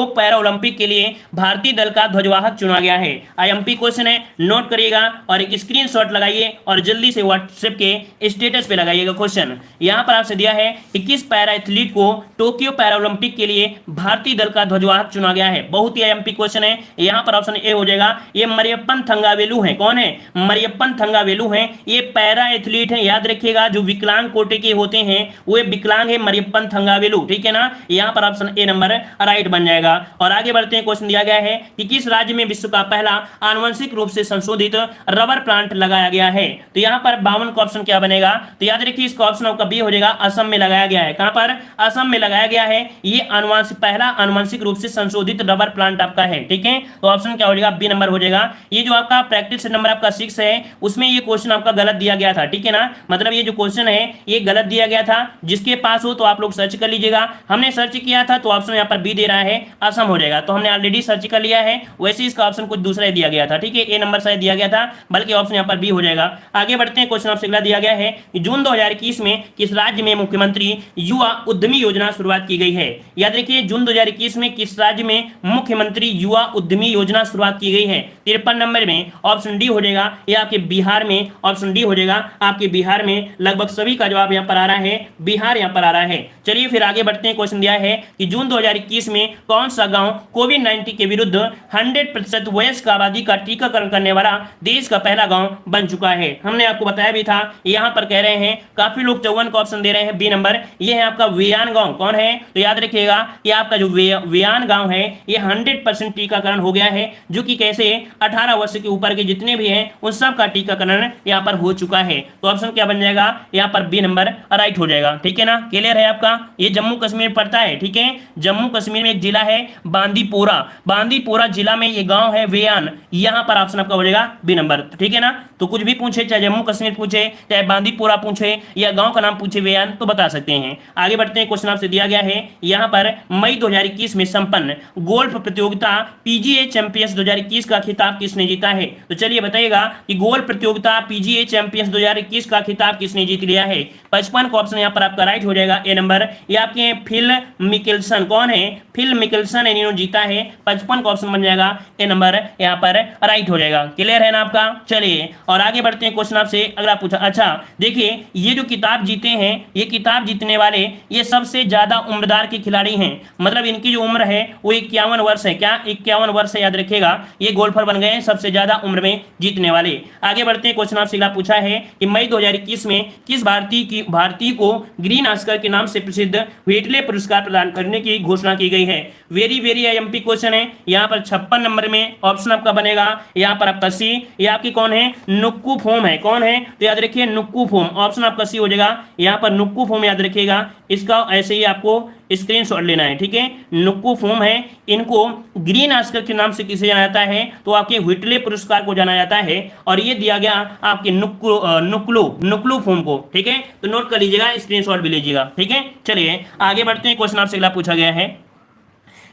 पैरा ओलंपिक के लिए भारतीय दल का ध्वजवाहक चुना गया है? आईएमपी क्वेश्चन है, नोट करिएगा और एक स्क्रीनशॉट लगाइए और जल्दी से व्हाट्सएप के स्टेटस पे लगाइएगा क्वेश्चन। यहां पर आपसे दिया है कि किस पैरा एथलीट को टोक्यो पैरा ओलंपिक के लिए भारतीय दल का ध्वजवाहक चुना गया है? बहुत ही आईएमपी क्वेश्चन है। यहां पर ऑप्शन ए हो जाएगा, ये मरियप्पन थंगावेलु है। कौन है? मरियप्पन थंगावेलु है। ये पैरा एथलीट है, याद रखिएगा जो विकलांग कोटि के होते हैं वो विकलांग है, मरियप्पन थंगावेलु, ठीक है ना। यहां पर ऑप्शन ए नंबर राइट बन जाएगा। और आगे बढ़ते हैं, क्वेश्चन दिया गया है कि किस राज्य में विश्व का पहला आनुवंशिक रूप से संशोधित रबर प्लांट लगाया गया है? तो यहां पर 52 का ऑप्शन क्या बनेगा? तो याद रखिए इसका ऑप्शन आपका बी हो जाएगा, असम में लगाया गया है। कहां पर? असम में लगाया गया है। ये पहला आनुवंशिक रूप से संशोधित रबर प्लांट आपका है, ठीक है। तो ऑप्शन क्या हो जाएगा? बी नंबर हो जाएगा। ये जो आपका प्रैक्टिस नंबर आपका 6 है उसमें ये क्वेश्चन आपका गलत दिया गया था, ठीक है ना। मतलब ये जो क्वेश्चन है ये गलत दिया गया था। जिसके पास हो तो आप लोग सर्च कर लीजिएगा। हमने सर्च किया था तो ऑप्शन यहाँ पर बी दे रहा है, असम हो जाएगा। तो हमने ऑलरेडी सर्च कर लिया है, वैसे इसका ऑप्शन कुछ दूसरा ही दिया गया था, ठीक है। ए नंबर शायद दिया गया था, बल्कि ऑप्शन यहाँ पर बी हो जाएगा। आगे बढ़ते हैं, क्वेश्चन आपसे अगला दिया गया है कि जून 2021 में किस राज्य में मुख्यमंत्री युवा उद्यमी योजना शुरुआत की गई है? याद रखिए जून 2021 में किस राज्य में मुख्यमंत्री युवा उद्यमी योजना शुरुआत की गई है? 53 नंबर में ऑप्शन डी हो जाएगा। ये आपके बिहार में, ऑप्शन डी हो जाएगा आपके बिहार में। लगभग सभी का जवाब यहाँ पर आ रहा है, बिहार यहाँ पर आ रहा है। चलिए फिर आगे बढ़ते हैं, क्वेश्चन दिया है कि जून 2021 में कौन सा गांव कोविड-19 के विरुद्ध 100% वयस्क आबादी का टीकाकरण करने वाला देश का पहला गांव बन चुका है? हमने आपको बताया भी था। यहाँ पर कह रहे हैं काफी लोग 54 का ऑप्शन दे रहे हैं, बी नंबर। ये है आपका वियान गांव। कौन है? तो याद रखिएगा ये आपका जो वियान गांव है ये 100% टीकाकरण हो गया है, जो कि कैसे 18 वर्ष के ऊपर के जितने भी हैं उन सब का टीकाकरण यहाँ पर हो चुका है। तो ऑप्शन क्या बन जाएगा? यहाँ पर बी नंबर राइट हो जाएगा, ठीक है ना। क्लियर है आपका? ये जम्मू कश्मीर पड़ता है, ठीक है। जम्मू कश्मीर में एक जिला है बांदीपोरा, बांदीपोरा जिला में ये गांव है वेयान। यहाँ पर ऑप्शन आपका हो जाएगा बी नंबर, ठीक है ना। तो कुछ भी पूछे, चाहे जम्मू कश्मीर पूछे, चाहे बांदीपोरा पूछे या गांव का नाम पूछे वेयान, तो बता सकते हैं। आगे बढ़ते हैं, क्वेश्चन आपसे दिया गया है यहाँ पर मई 2021 में संपन्न गोल्फ प्रतियोगिता पीजीए चैंपियंस 2021 का खिताब किसने जीता है? तो चलिए बताइएगा कि गोल्फ प्रतियोगिता पीजीए चैंपियंस 2021 का खिताब किसने जीत लिया है? 55 का ऑप्शन यहाँ पर आपका राइट हो जाएगा, ए नंबर। ये आपके फिल मिकेल्सन। कौन है? फिल मिकेल्सन इन्होंने जीता है। 55 का ऑप्शन बन जाएगा, ए नंबर यहाँ पर राइट हो जाएगा। क्लियर है ना आपका? चलिए और आगे बढ़ते हैं, क्वेश्चन आपसे अगला पूछा। अच्छा देखिए ये जो किताब जीते हैं, ये किताब जीतने वाले ये सबसे ज्यादा उम्रदार के खिलाड़ी हैं। मतलब इनकी जो उम्र है वो 51 वर्ष है। क्या? 51 वर्ष है, याद रखिएगा। ये गोल्फर बन गए हैं सबसे ज्यादा उम्र में जीतने वाले। आगे बढ़ते हैं, क्वेश्चन आपसे अगला पूछा है कि मई 2021 में किस भारतीय को ग्रीन ऑस्कर के नाम से प्रसिद्ध व्हेटले पुरस्कार प्रदान करने की घोषणा की गई है? वेरी वेरी आईएमपी क्वेश्चन है। यहाँ पर 56 नंबर में ऑप्शन आपका बनेगा यहाँ पर आपका सी। ये आपकी कौन है? नुक्कू फोम है। कौन है? तो याद रखिए नुक्कू फोम, ऑप्शन आपका सी हो जाएगा। यहाँ पर नुक्कू फोम याद रखिएगा, इसका ऐसे ही आपको स्क्रीनशॉट लेना है, ठीक है। नुक्कू फोम है, इनको ग्रीन ऑस्कर के नाम से किसे जाना जाता है? तो आपके व्हिटले पुरस्कार को जाना जाता है और ये दिया गया आपके नुक्लू फोम को, ठीक है। तो नोट कर लीजिएगा, स्क्रीनशॉट भी लीजिएगा, ठीक है। चलिए आगे बढ़ते हैं, क्वेश्चन आपसे अगला पूछा गया है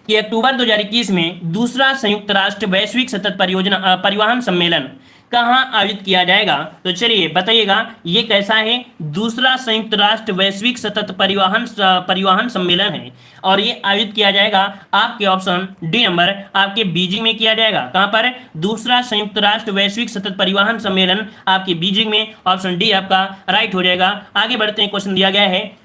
कि अक्टूबर 2021 में दूसरा संयुक्त राष्ट्र वैश्विक सतत परिवहन सम्मेलन कहाँ आयोजित किया जाएगा? तो चलिए बताइएगा ये कैसा है? दूसरा संयुक्त राष्ट्र वैश्विक सतत परिवहन सम्मेलन है और ये आयोजित किया जाएगा आपके ऑप्शन डी नंबर आपके बीजिंग में किया जाएगा। कहाँ पर? दूसरा संयुक्त राष्ट्र वैश्विक सतत परिवहन सम्मेलन आपके बीजिंग में, ऑप्शन डी आपका राइट हो जाएगा। आगे बढ़ते हैं, क्वेश्चन दिया गया है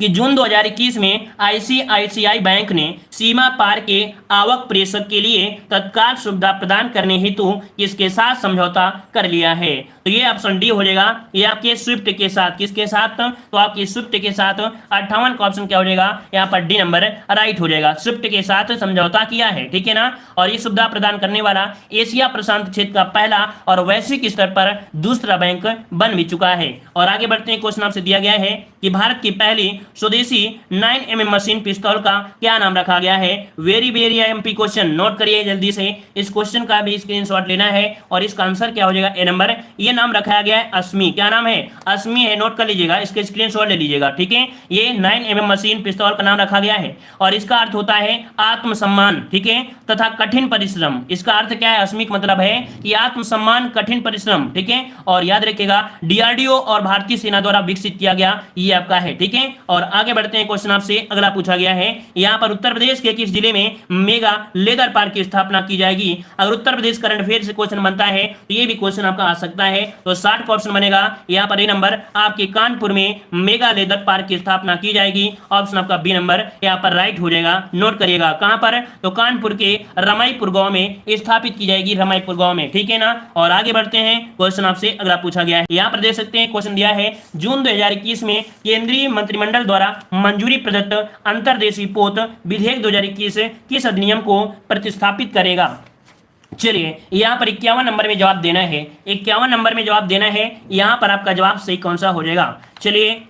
कि जून 2021 में आईसीआईसीआई बैंक ने सीमा पार के आवक प्रेषक के लिए तत्काल सुविधा प्रदान करने हेतु किसके साथ समझौता कर लिया है? तो ये ऑप्शन डी हो जाएगा। ये आपके स्विफ्ट के साथ, किसके साथ? तो आपके स्विफ्ट के साथ। 58 का ऑप्शन क्या हो जाएगा? यहाँ पर डी नंबर राइट हो जाएगा। स्विफ्ट के साथ समझौता किया है, ठीक है ना। और ये सुविधा प्रदान करने वाला एशिया प्रशांत क्षेत्र का पहला और वैश्विक स्तर पर दूसरा बैंक बन भी चुका है। और आगे बढ़ते हैं, क्वेश्चन आपसे दिया गया है कि भारत की पहली स्वदेशी 9mm मशीन पिस्तौल का क्या नाम रखा गया है? Very very MP question, note करिए जल्दी से, इस क्वेश्चन का भी स्क्रीनशॉट लेना है और इसका आंसर क्या हो जाएगा? ए नंबर। ये नाम रखा गया है अस्मी, क्या नाम है? अस्मी है, नोट कर लीजिएगा, इसके स्क्रीनशॉट ले लीजिएगा, ठीक है। ये 9mm मशीन पिस्तौल का नाम रखा गया है और इसका अर्थ होता है आत्मसम्मान, ठीक है, तथा कठिन परिश्रम। इसका अर्थ क्या है? अस्मी का मतलब है कि आत्मसम्मान, कठिन परिश्रम, ठीक है। और याद रखिएगा डीआरडीओ और भारतीय सेना द्वारा विकसित किया गया ये आपका है, ठीक है। और आगे बढ़ते हैं, क्वेश्चन आपसे अगला पूछा गया है, यहाँ पर उत्तर प्रदेश के किस जिले में मेगा लेदर पार्क की स्थापना की जाएगी? अगर उत्तर प्रदेश करंट अफेयर से क्वेश्चन बनता है तो ये भी क्वेश्चन आपका आ सकता है। तो 60 का ऑप्शन बनेगा यहाँ पर, ए नंबर आपके कानपुर में मेगा लेदर पार्क की स्थापना की जाएगी। ऑप्शन आपका बी नंबर यहाँ पर राइट हो जाएगा, नोट करिएगा। कहां पर? तो कानपुर के रमाईपुर गांव में स्थापित की जाएगी, रमाईपुर गांव में, ठीक है ना। और आगे बढ़ते हैं, क्वेश्चन आपसे अगला पूछा गया है, यहाँ पर देख सकते हैं क्वेश्चन दिया है, जून 2021 में केंद्रीय मंत्रिमंडल द्वारा मंजूरी प्रदत्त अंतर्देशीय पोत विधेयक 2021 किस अधिनियम को प्रतिस्थापित करेगा? चलिए यहाँ पर 51 नंबर में जवाब देना है, 51 नंबर में जवाब देना है। यहाँ पर आपका जवाब सही कौन सा हो जाएगा? चलिए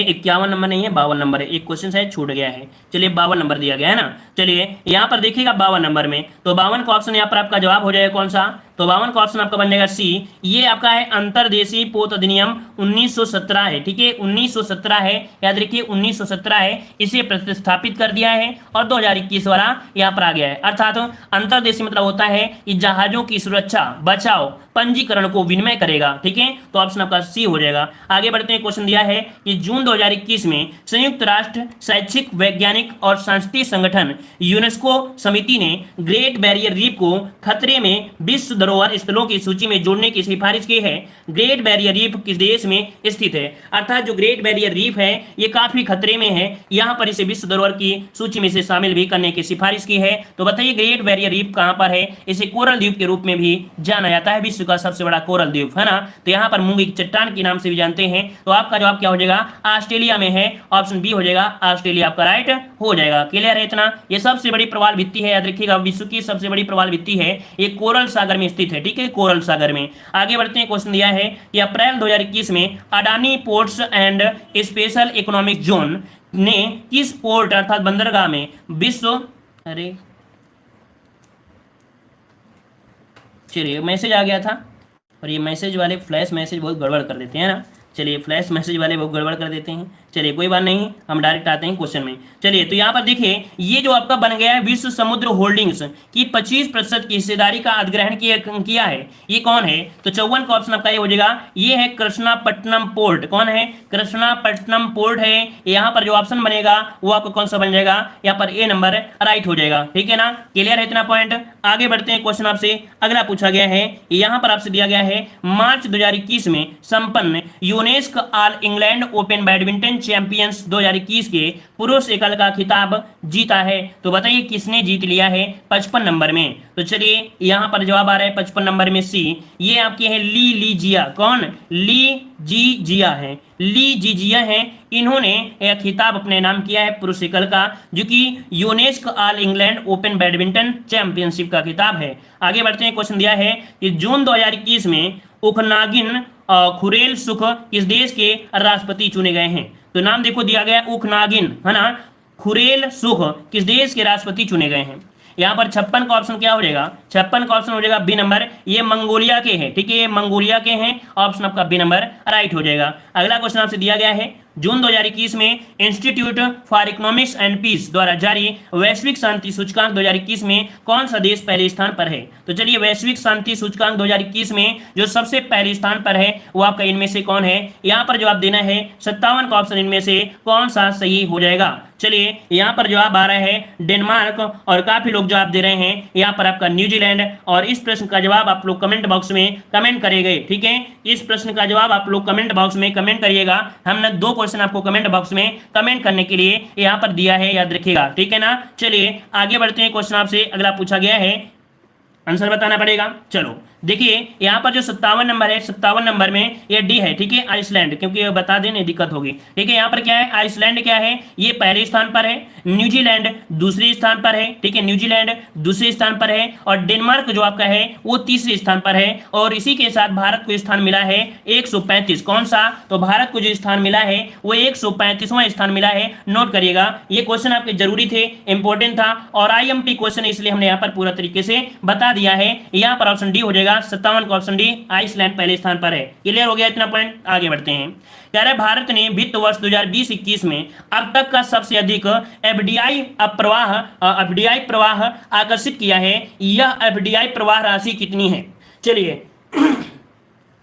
51 नंबर नहीं है, 52 नंबर है, एक क्वेश्चन शायद छूट गया है। चलिए 52 नंबर दिया गया है ना। चलिए यहाँ पर देखिएगा 52 नंबर में, तो 52 का ऑप्शन यहाँ पर आपका जवाब हो जाएगा कौन सा? तो 52 का ऑप्शन आपका बन जाएगा सी। ये आपका है अंतर्देशीय पोत अधिनियम 1917 है, ठीक है, 1917 है, याद रखिए 1917 है, इसे प्रतिस्थापित कर दिया है और 2021 वाला यहाँ पर आ गया है। अर्थात अंतर्देशीय मतलब होता है कि जहाजों की सुरक्षा, बचाव, पंजीकरण को विनिमय करेगा, ठीक है। तो ऑप्शन आपका सी हो जाएगा। आगे बढ़ते हैं, क्वेश्चन दिया है कि जून 2021 में संयुक्त राष्ट्र शैक्षिक, वैज्ञानिक और सांस्कृतिक संगठन यूनेस्को समिति ने ग्रेट बैरियर रीफ को खतरे में विश्व धरोहर स्थलों की सूची में जोड़ने की सिफारिश की है। ग्रेट बैरियर रीफ किस देश में स्थित है? अर्थात जो ग्रेट बैरियर रीफ है ये काफी खतरे में है, यहाँ पर इसे विश्व धरोहर की सूची में से शामिल भी करने की सिफारिश की है। तो बताइए ग्रेट बैरियर रीफ कहाँ पर है? इसे कोरल द्वीप के रूप में भी जाना जाता है, विश्व का सबसे बड़ा कोरल द्वीप, है ना। तो यहाँ पर मूंगी की चट्टान के नाम से भी जानते हैं। तो आपका जवाब क्या हो जाएगा? ऑस्ट्रेलिया में है, ऑप्शन बी हो जाएगा, ऑस्ट्रेलिया आपका राइट हो जाएगा। क्लियर है इतना? ये सबसे बड़ी प्रवाल भित्ति है, याद रखिएगा विश्व की सबसे बड़ी प्रवाल भित्ति है, ये कोरल सागर में स्थित है, ठीक है, कोरल सागर में। आगे बढ़ते हैं, क्वेश्चन दिया है कि अप्रैल 2021 में Adani ports and special economic zone ने किस पोर्ट अर्थात बंदरगाह में चलिए मैसेज आ गया था और ये मैसेज वाले फ्लैश मैसेज बहुत गड़बड़ कर देते हैं ना। चलिए फ्लैश मैसेज वाले बहुत गड़बड़ कर देते हैं। चलिए कोई बात नहीं, हम डायरेक्ट आते हैं क्वेश्चन में। चलिए तो यहाँ पर देखिए ये जो आपका बन गया है विश्व समुद्र होल्डिंग्स की 25% की हिस्सेदारी का अधिग्रहण किया है, ये कौन है? तो 54 का ऑप्शन आपका ये हो जाएगा, ये है कृष्णापट्टनम पोर्ट। कौन है? कृष्णापट्टनम पोर्ट है। यहाँ पर जो ऑप्शन बनेगा वो आपको कौन सा बन जाएगा? यहाँ पर ए नंबर राइट हो जाएगा, ठीक है ना। क्लियर है इतना पॉइंट? आगे बढ़ते हैं, क्वेश्चन आपसे अगला पूछा गया है, यहाँ पर आपसे दिया गया है मार्च 2021 में संपन्न UNESCO all England open badminton champions 2021 के पुरुष एकल का खिताब जीता है। तो बताइए किसने जीत लिया है 55 नंबर में? तो चलिए यहाँ पर जवाब आ रहा है 55 नंबर में सी, ये आपके हैं ली लीजिया। कौन? ली जी जिया है, ली जी जिया है। इन्होंने यह खिताब अपने नाम किया है पुरुष एकल का, जो कि UNESCO all England open badminton championship का खिताब है। आगे बढ़ते हैं, क्वेश्चन दिया है कि जून 2021 में उखनागिन खुरेल सुख किस देश के राष्ट्रपति चुने गए हैं? तो नाम देखो दिया गया उखनागिन, है ना, खुरेल सुख किस देश के राष्ट्रपति चुने गए हैं? यहाँ पर 56 का ऑप्शन क्या हो जाएगा? 56 का ऑप्शन हो जाएगा बी नंबर, ये मंगोलिया के हैं, ठीक है, ये मंगोलिया के हैं। ऑप्शन आपका बी नंबर राइट हो जाएगा। अगला क्वेश्चन आपसे दिया गया है, जून 2021 में Institute for Economics and Peace द्वारा जारी वैश्विक शांति सूचकांक 2021 में कौन सा देश पहले स्थान पर है? तो चलिए वैश्विक शांति सूचकांक 2021 में जो सबसे पहले स्थान पर है वो आपका इनमें से कौन है? यहाँ पर जवाब देना है 57 का ऑप्शन इनमें से कौन सा सही हो जाएगा? चलिए यहाँ पर जवाब आ रहा है डेनमार्क और काफी लोग जवाब दे रहे हैं यहाँ पर आपका न्यूजीलैंड। और इस प्रश्न का जवाब आप लोग कमेंट बॉक्स में कमेंट करिएगा, ठीक है, इस प्रश्न का जवाब आप लोग कमेंट बॉक्स में कमेंट करिएगा। हमने 2 क्वेश्चन आपको कमेंट बॉक्स में कमेंट करने के लिए यहाँ पर दिया है, याद रखिएगा, ठीक है ना। चलिए आगे बढ़ते हैं, क्वेश्चन आपसे अगला पूछा गया है, आंसर बताना पड़ेगा। चलो देखिए यहाँ पर जो 57 नंबर है, 57 नंबर में ये डी है, ठीक है, आइसलैंड, क्योंकि ये बता देने दिक्कत होगी। ठीक है, यहाँ पर क्या है, आइसलैंड क्या है, ये पहले स्थान पर है, न्यूजीलैंड दूसरे स्थान पर है, ठीक है, न्यूजीलैंड दूसरे स्थान पर है, और डेनमार्क जो आपका है वो तीसरे स्थान पर है। और इसी के साथ भारत को स्थान मिला है 135। कौन सा, तो भारत को जो स्थान मिला है वो 135वां स्थान मिला है। नोट करिएगा, ये क्वेश्चन आपके जरूरी थे, इंपॉर्टेंट था, और आईएमपी क्वेश्चन, इसलिए हमने यहाँ पर पूरा तरीके से बता दिया है। यहाँ पर ऑप्शन डी हो जाएगा, 57 का ऑप्शन डी, आइसलैंड पहले स्थान पर है। क्लियर हो गया इतना पॉइंट, आगे बढ़ते हैं। कह रहे भारत ने वित्त वर्ष 2020-21 में अब तक का सबसे अधिक एफडीआई प्रवाह आकर्षित किया है। यह एफडीआई प्रवाह राशि कितनी है? चलिए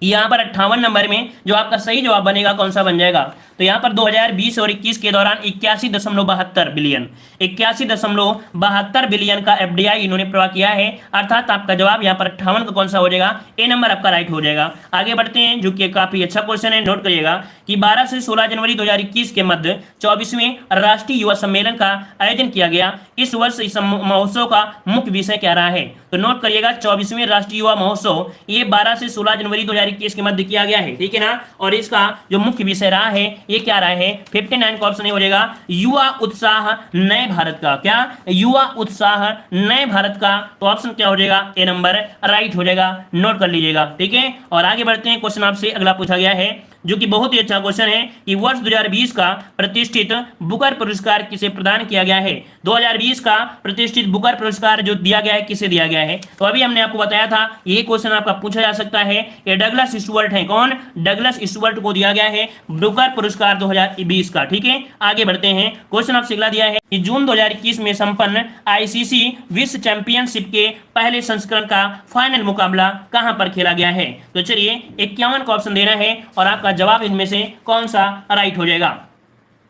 यहाँ पर 58 नंबर में जो आपका सही जवाब बनेगा कौन सा बन जाएगा, तो यहाँ पर 2020 और 21 के दौरान 81.72 बिलियन, 81.72 बिलियन का एफडीआई इन्होंने प्रवाह किया है। अर्थात आपका जवाब यहाँ पर 58 का कौन सा हो जाएगा, ए नंबर आपका राइट हो जाएगा। आगे बढ़ते हैं, जो कि काफी अच्छा क्वेश्चन है। नोट करिएगा कि 12 से 16 जनवरी 2021 के मध्य 24वें राष्ट्रीय युवा सम्मेलन का आयोजन किया गया। इस वर्ष इस महोत्सव का मुख्य विषय क्या रहा है? तो नोट करिएगा, 24वें राष्ट्रीय युवा महोत्सव ये 12 से 16 जनवरी 2021 के मध्य किया गया है, ठीक है ना। और इसका जो मुख्य विषय रहा है ये क्या रहा है, 59 का ऑप्शन हो जाएगा, युवा उत्साह नए भारत का। क्या, युवा उत्साह नए भारत का, तो ऑप्शन क्या हो जाएगा, ए नंबर राइट हो जाएगा। नोट कर लीजिएगा, ठीक है। और आगे बढ़ते हैं, क्वेश्चन आपसे अगला पूछा गया है जो कि बहुत ही अच्छा क्वेश्चन है कि वर्ष 2020 का प्रतिष्ठित बुकर पुरस्कार किसे प्रदान किया गया है? 2020 का प्रतिष्ठित बुकर पुरस्कार जो दिया गया है किसे दिया गया है? तो अभी हमने आपको बताया था, ये क्वेश्चन आपका पूछा जा सकता है। ये डगलस स्टुअर्ट है, कौन, डगलस स्टुअर्ट को दिया गया है बुकर पुरस्कार 2020 का, ठीक है। आगे बढ़ते हैं, क्वेश्चन आपसे अगला दिया है कि जून 2021 में संपन्न आईसीसी विश्व चैंपियनशिप के पहले संस्करण का फाइनल मुकाबला कहां पर खेला गया है? तो चलिए 51 का ऑप्शन देना है और आपका जवाब इनमें से कौन सा राइट हो जाएगा।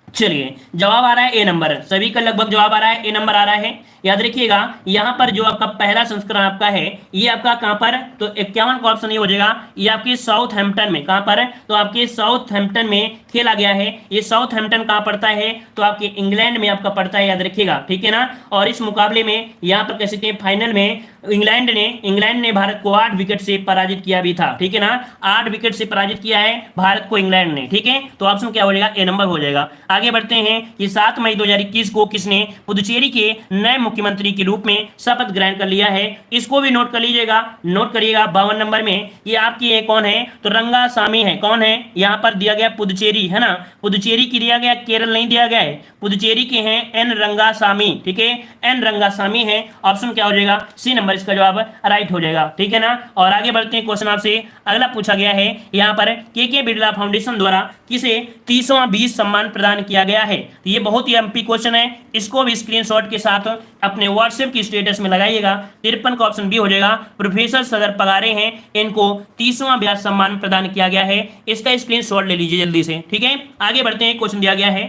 चलिए जवाब आ रहा है ए नंबर, सभी का लगभग जवाब आ रहा है, ए नंबर आ रहा है। याद रखिएगा यहाँ पर जो आपका पहला संस्करण आपका है ये आपका कहां पर, तो 51 का ऑप्शन ये हो जाएगा, ये आपके साउथहैम्पटन में, कहां पर, तो आपके साउथहैम्पटन में खेला गया है। ये साउथहैम्पटन कहां पड़ता है, तो आपके इंग्लैंड में आपका पड़ता है, याद रखिएगा, ठीक है ना। और इस मुकाबले में यहाँ पर कह सकते हैं फाइनल में इंग्लैंड ने भारत को 8 विकेट से पराजित किया भी था, ठीक है ना। 8 विकेट से पराजित किया है भारत को इंग्लैंड ने, ठीक है। तो ऑप्शन क्या हो जाएगा, ए नंबर हो जाएगा। आगे बढ़ते हैं कि 7 मई 2021 को किसने पुदुचेरी के नए मुख्यमंत्री के रूप में शपथ ग्रहण कर लिया है? इसको भी नोट कर लीजिएगा, नोट करिएगा 52 नंबर में। ये आपकी ये कौन है, तो रंगासामी है, कौन है, यहाँ पर दिया गया पुदुचेरी है ना, पुदुचेरी की दिया गया, केरल नहीं दिया गया है, पुदुचेरी के हैं एन रंगासामी, ठीक है, एन रंगासामी है। ऑप्शन क्या हो जाएगा, सी नंबर इसका जवाब राइट हो जाएगा, ठीक है ना। और आगे बढ़ते हैं, क्वेश्चन आपसे अगला पूछा गया है यहाँ पर के बिरला फाउंडेशन द्वारा किसे 30वां 20 सम्मान प्रदान किया गया है? तो ये बहुत ही एमपी क्वेश्चन है, इसको भी स्क्रीनशॉट के साथ अपने व्हाट्सएप की स्टेटस में लगाइएगा। 53 का ऑप्शन बी हो जाएगा, प्रोफेसर सदर पगारे हैं, इनको 30वां ब्याज सम्मान प्रदान किया गया है। इसका स्क्रीनशॉट ले लीजिए जल्दी से, ठीक है। आगे बढ़ते हैं, क्वेश्चन दिया गया है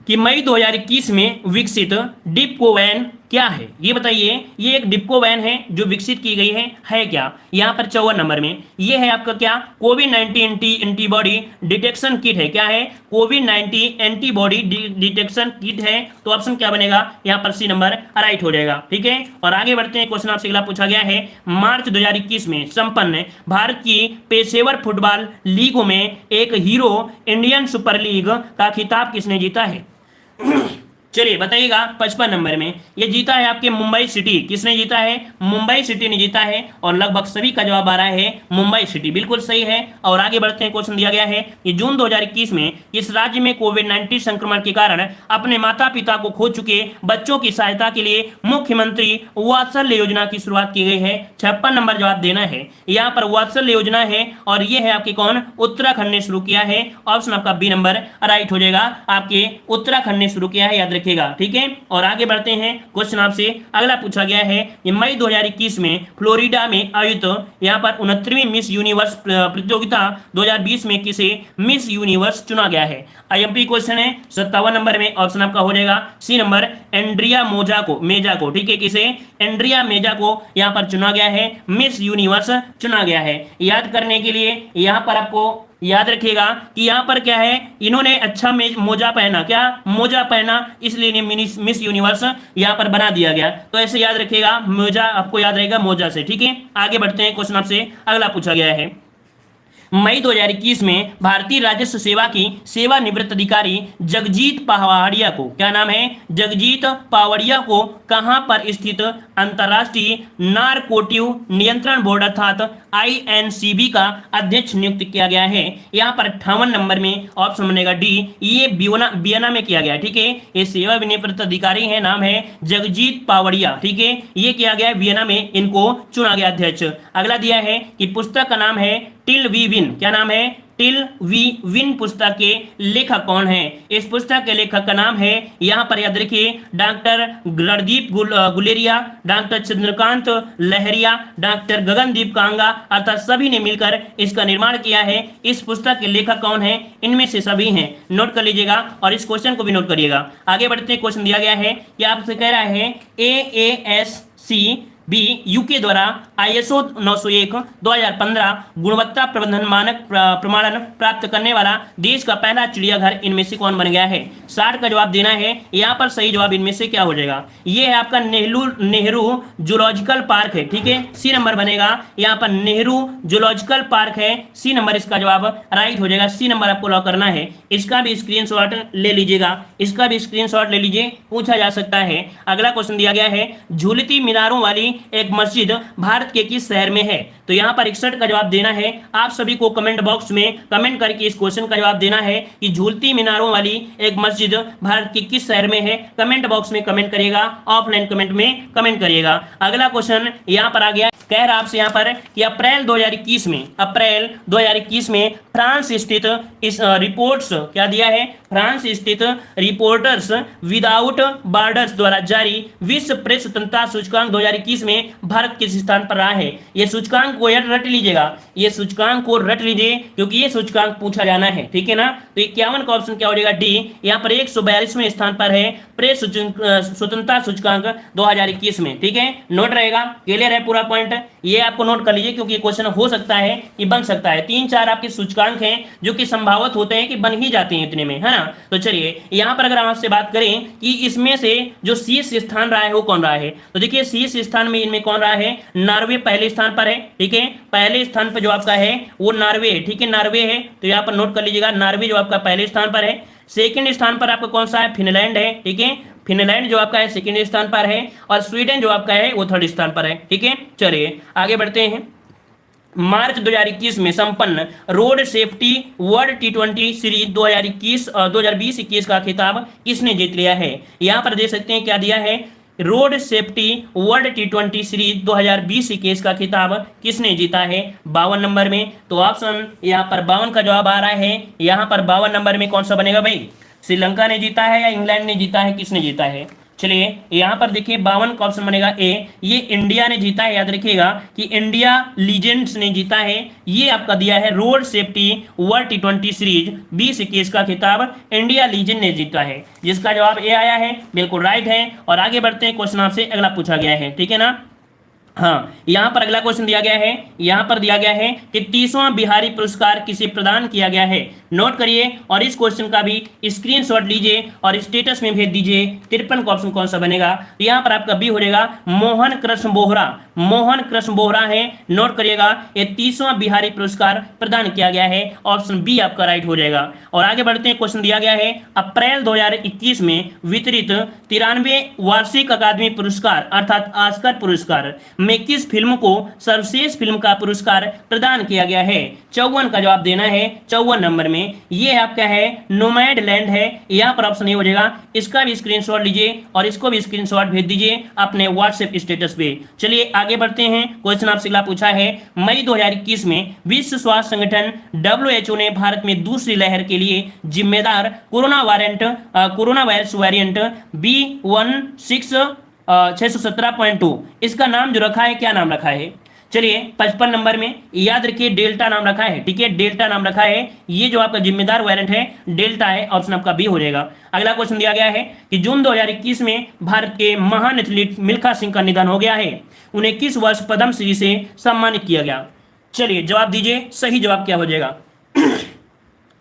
कि मई 2021 में विकसित डिप्को वैन क्या है? ये बताइए, ये एक डिप्को वैन है जो विकसित की गई है क्या? यहाँ पर 54 नंबर में ये है आपका क्या, कोविड-19 एंटीबॉडी डिटेक्शन किट है। क्या है, कोविड-19 एंटीबॉडी डिटेक्शन किट है। तो ऑप्शन क्या बनेगा, यहाँ पर सी नंबर राइट हो जाएगा, ठीक है। और आगे बढ़ते हैं, क्वेश्चन आपसे अगला पूछा गया है, मार्च 2021 में संपन्न भारत की पेशेवर फुटबॉल लीगों में एक हीरो इंडियन सुपर लीग का खिताब किसने जीता है? चलिए बताइएगा, 55 नंबर में ये जीता है आपके मुंबई सिटी। किसने जीता है, मुंबई सिटी ने जीता है। और लगभग सभी का जवाब आ रहा है मुंबई सिटी, बिल्कुल सही है। और आगे बढ़ते हैं, क्वेश्चन दिया गया है कि जून 2021 में इस राज्य में कोविड-19 संक्रमण के कारण अपने माता पिता को खो चुके बच्चों की सहायता के लिए मुख्यमंत्री वात्सल्य योजना की शुरुआत की गई है। 56 नंबर जवाब देना है। यहाँ पर वात्सल्य योजना है और ये है आपके कौन, उत्तराखंड ने शुरू किया है। ऑप्शन आपका बी नंबर राइट हो जाएगा, आपके उत्तराखंड ने शुरू किया है, याद रखिएगा, ठीक है। और आगे बढ़ते हैं, क्वेश्चन आपसे अगला पूछा गया है कि मई 2021 में फ्लोरिडा में आयोजित यहां पर 69वीं मिस यूनिवर्स प्रतियोगिता 2020 में किसे मिस यूनिवर्स चुना गया है? आईएमपी क्वेश्चन है, 57 नंबर में ऑप्शन आपका हो जाएगा सी नंबर, एंड्रिया मेजा को, ठीक है, किसे, एंड्रिया मेजा को यहां पर चुना गया है, मिस यूनिवर्स चुना गया है। याद करने के लिए यहां पर आपको याद रखिएगा कि यहाँ पर क्या है, इन्होंने अच्छा मोजा पहना, क्या मोजा पहना, इसलिए इन्हें मिस यूनिवर्स यहाँ पर बना दिया गया। तो ऐसे याद रखिएगा, मोजा आपको याद रहेगा मोजा से। ठीक है, आगे बढ़ते हैं, क्वेश्चन आपसे अगला पूछा गया है। मई 2021 में भारतीय राजस्व सेवा की सेवानिवृत्त अधिकारी जगजीत पवाड़िया को, क्या नाम है, जगजीत पवाड़िया को कहां पर स्थित अंतर्राष्ट्रीय नारकोटिव नियंत्रण बोर्ड अर्थात INCB का अध्यक्ष नियुक्त किया गया है। यहाँ पर 58 नंबर में ऑप्शन बनेगा डी, ये वियना में किया गया। ठीक है, ये सेवानिवृत्त अधिकारी है, नाम है जगजीत पवाड़िया। ठीक है, ये किया गया वियना में, इनको चुना गया अध्यक्ष। अगला दिया है कि पुस्तक का नाम है टिल वी विन, क्या नाम है, टिल वी विन पुस्तक के लेखक कौन है। इस पुस्तक के लेखक का नाम है, यहां पर याद रखिए, डॉक्टर रणदीप गुलेरिया, डॉक्टर चंद्रकांत लहरिया, डॉक्टर गगनदीप कांगा, अर्थात सभी ने मिलकर इसका निर्माण किया है। इस पुस्तक के लेखक कौन है, इनमें से सभी हैं, नोट कर लीजिएगा और इस क्वेश्चन को भी नोट करिएगा। आगे बढ़ते हैं, क्वेश्चन दिया गया है कि आपसे कह रहा है AASC बी यूके द्वारा ISO 901 2015 गुणवत्ता प्रबंधन मानक प्रमाणन प्राप्त करने वाला देश का पहला चिड़ियाघर इनमें से कौन बन गया है। 60 का जवाब देना है। यहाँ पर सही जवाब इनमें से क्या हो जाएगा, ये है आपका नेहरू जूलॉजिकल पार्क है। ठीक है, सी नंबर बनेगा, यहाँ पर नेहरू जूलॉजिकल पार्क है, सी नंबर इसका जवाब राइट हो जाएगा। सी नंबर आपको लॉक करना है। इसका भी स्क्रीनशॉट ले लीजिएगा, इसका भी स्क्रीनशॉट ले लीजिए, पूछा जा सकता है। अगला क्वेश्चन दिया गया है, झूलती मीनारों वाली एक मस्जिद भारत के किस शहर में है। तो यहां पर 61 का जवाब देना है। आप सभी को कमेंट बॉक्स में कमेंट करके इस क्वेश्चन का जवाब देना है कि झूलती मीनारों वाली एक मस्जिद भारत के किस शहर में है। कमेंट बॉक्स में कमेंट करिएगा, ऑफलाइन कमेंट में कमेंट करिएगा। अगला क्वेश्चन यहां पर आ गया, कह रहा आपसे यहां पर कि अप्रैल 2021 में फ्रांस स्थित इस रिपोर्ट्स, क्या दिया है, फ्रांस स्थित रिपोर्टर्स विदाउट बॉर्डर्स द्वारा जारी विश्व प्रेस स्वतंत्रता सूचकांक 2021 में भारत किस स्थान पर रहा है। यह सूचकांक को रट लीजिएगा, ये सूचकांक को रट लीजिए क्योंकि ये सूचकांक पूछा जाना है। ठीक है ना, तो 51 का ऑप्शन क्या हो जाएगा, डी। यहाँ पर 142वें स्थान पर है प्रेस स्वतंत्रता सूचकांक 2021 में। ठीक है, नोट रहेगा, क्लियर है पूरा पॉइंट, ये आपको नोट कर लीजिए क्योंकि क्वेश्चन हो सकता है कि बन सकता है। 3-4 आपके सूचकांक हैं जो कि संभावित होते हैं कि बन ही जाते हैं इतने में, है ना। तो चलिए यहाँ पर अगर हम आपसे बात करें कि इसमें से जो शीर्ष स्थान रहा है वो कौन रहा है, तो देखिए शीर्ष स्थान में इनमें कौन रहा है, नॉर्वे पहले स्थान पर है। ठीक है, पहले स्थान पर जो आपका है वो नॉर्वे है। ठीक है, नॉर्वे है, तो यहाँ पर नोट कर लीजिएगा, नॉर्वे जो आपका पहले स्थान पर है। सेकंड स्थान पर आपका कौन सा है, फिनलैंड है। ठीक है, फिनलैंड जो आपका है सेकंड स्थान पर है और स्वीडन जो आपका है वो थर्ड स्थान पर है। ठीक है, चलिए आगे बढ़ते हैं। मार्च 2021 में संपन्न road safety world T20 series 2020-21 का खिताब किसने जीत लिया है। यहां पर देख सकते हैं क्या दिया है, road safety world T20 series 2020-21 का खिताब किसने जीता है, 52 नंबर में। तो ऑप्शन यहाँ पर 52 का जवाब आ रहा है। यहाँ पर 52 नंबर में कौन सा बनेगा भाई, श्रीलंका ने जीता है या इंग्लैंड ने जीता है, किसने जीता है। चलिए यहाँ पर देखिए 52 का ऑप्शन बनेगा ए, ये इंडिया ने जीता है। याद रखिएगा कि इंडिया लीजेंड्स ने जीता है। ये आपका दिया है road safety world T20 series 2021 का खिताब इंडिया लीजेंड ने जीता है, जिसका जवाब ए आया है, बिल्कुल राइट है। और आगे बढ़ते हैं, क्वेश्चन आपसे अगला पूछा गया है। ठीक है ना, हाँ, यहाँ पर अगला क्वेश्चन दिया गया है, यहाँ पर दिया गया है कि 30वां बिहारी पुरस्कार किसे प्रदान किया गया है। नोट करिए और इस क्वेश्चन का भी स्क्रीनशॉट लीजिए और स्टेटस में भेज दीजिए। 53 का ऑप्शन कौन सा बनेगा, यहाँ पर आपका बी हो जाएगा, मोहन कृष्ण बोहरा। मोहन कृष्ण बोहरा है, नोट करिएगा, ये 30वां बिहारी पुरस्कार प्रदान किया गया है, ऑप्शन बी आपका राइट हो जाएगा। और आगे बढ़ते हैं, क्वेश्चन दिया गया है, अप्रैल 2021 में वितरित 93वें वार्षिक अकादमी पुरस्कार अर्थात ऑस्कर पुरस्कार में किस फिल्म को सर्वश्रेष्ठ फिल्म का पुरस्कार प्रदान किया गया है। 54 का जवाब देना है, 54 नंबर में। ये आपका है नोमैडलैंड है, यहाँ पर ऑप्शन ए हो जाएगा। इसका भी स्क्रीनशॉट लीजिए और इसको भी स्क्रीनशॉट भेज दीजिए अपने व्हाट्सएप स्टेटस पे। चलिए आगे बढ़ते हैं, क्वेश्चन आपसे अगला पूछा है, मई 2021 में विश्व स्वास्थ्य संगठन WHO ने भारत में दूसरी लहर के लिए जिम्मेदार कोरोना वायरस वेरिएंट B.1.617.2 इसका नाम जो रखा है, क्या नाम रखा है। चलिए 55 नंबर में याद रखिए डेल्टा नाम रखा है। ठीक है, डेल्टा नाम रखा है, ये जो आपका जिम्मेदार वेरिएंट है डेल्टा है, ऑप्शन आपका बी हो जाएगा। अगला क्वेश्चन दिया गया है कि जून 2021 में भारत के महान एथलीट मिल्खा सिंह का निधन हो गया है, उन्हें किस वर्ष पद्मश्री से सम्मानित किया गया। चलिए जवाब दीजिए, सही जवाब क्या हो जाएगा।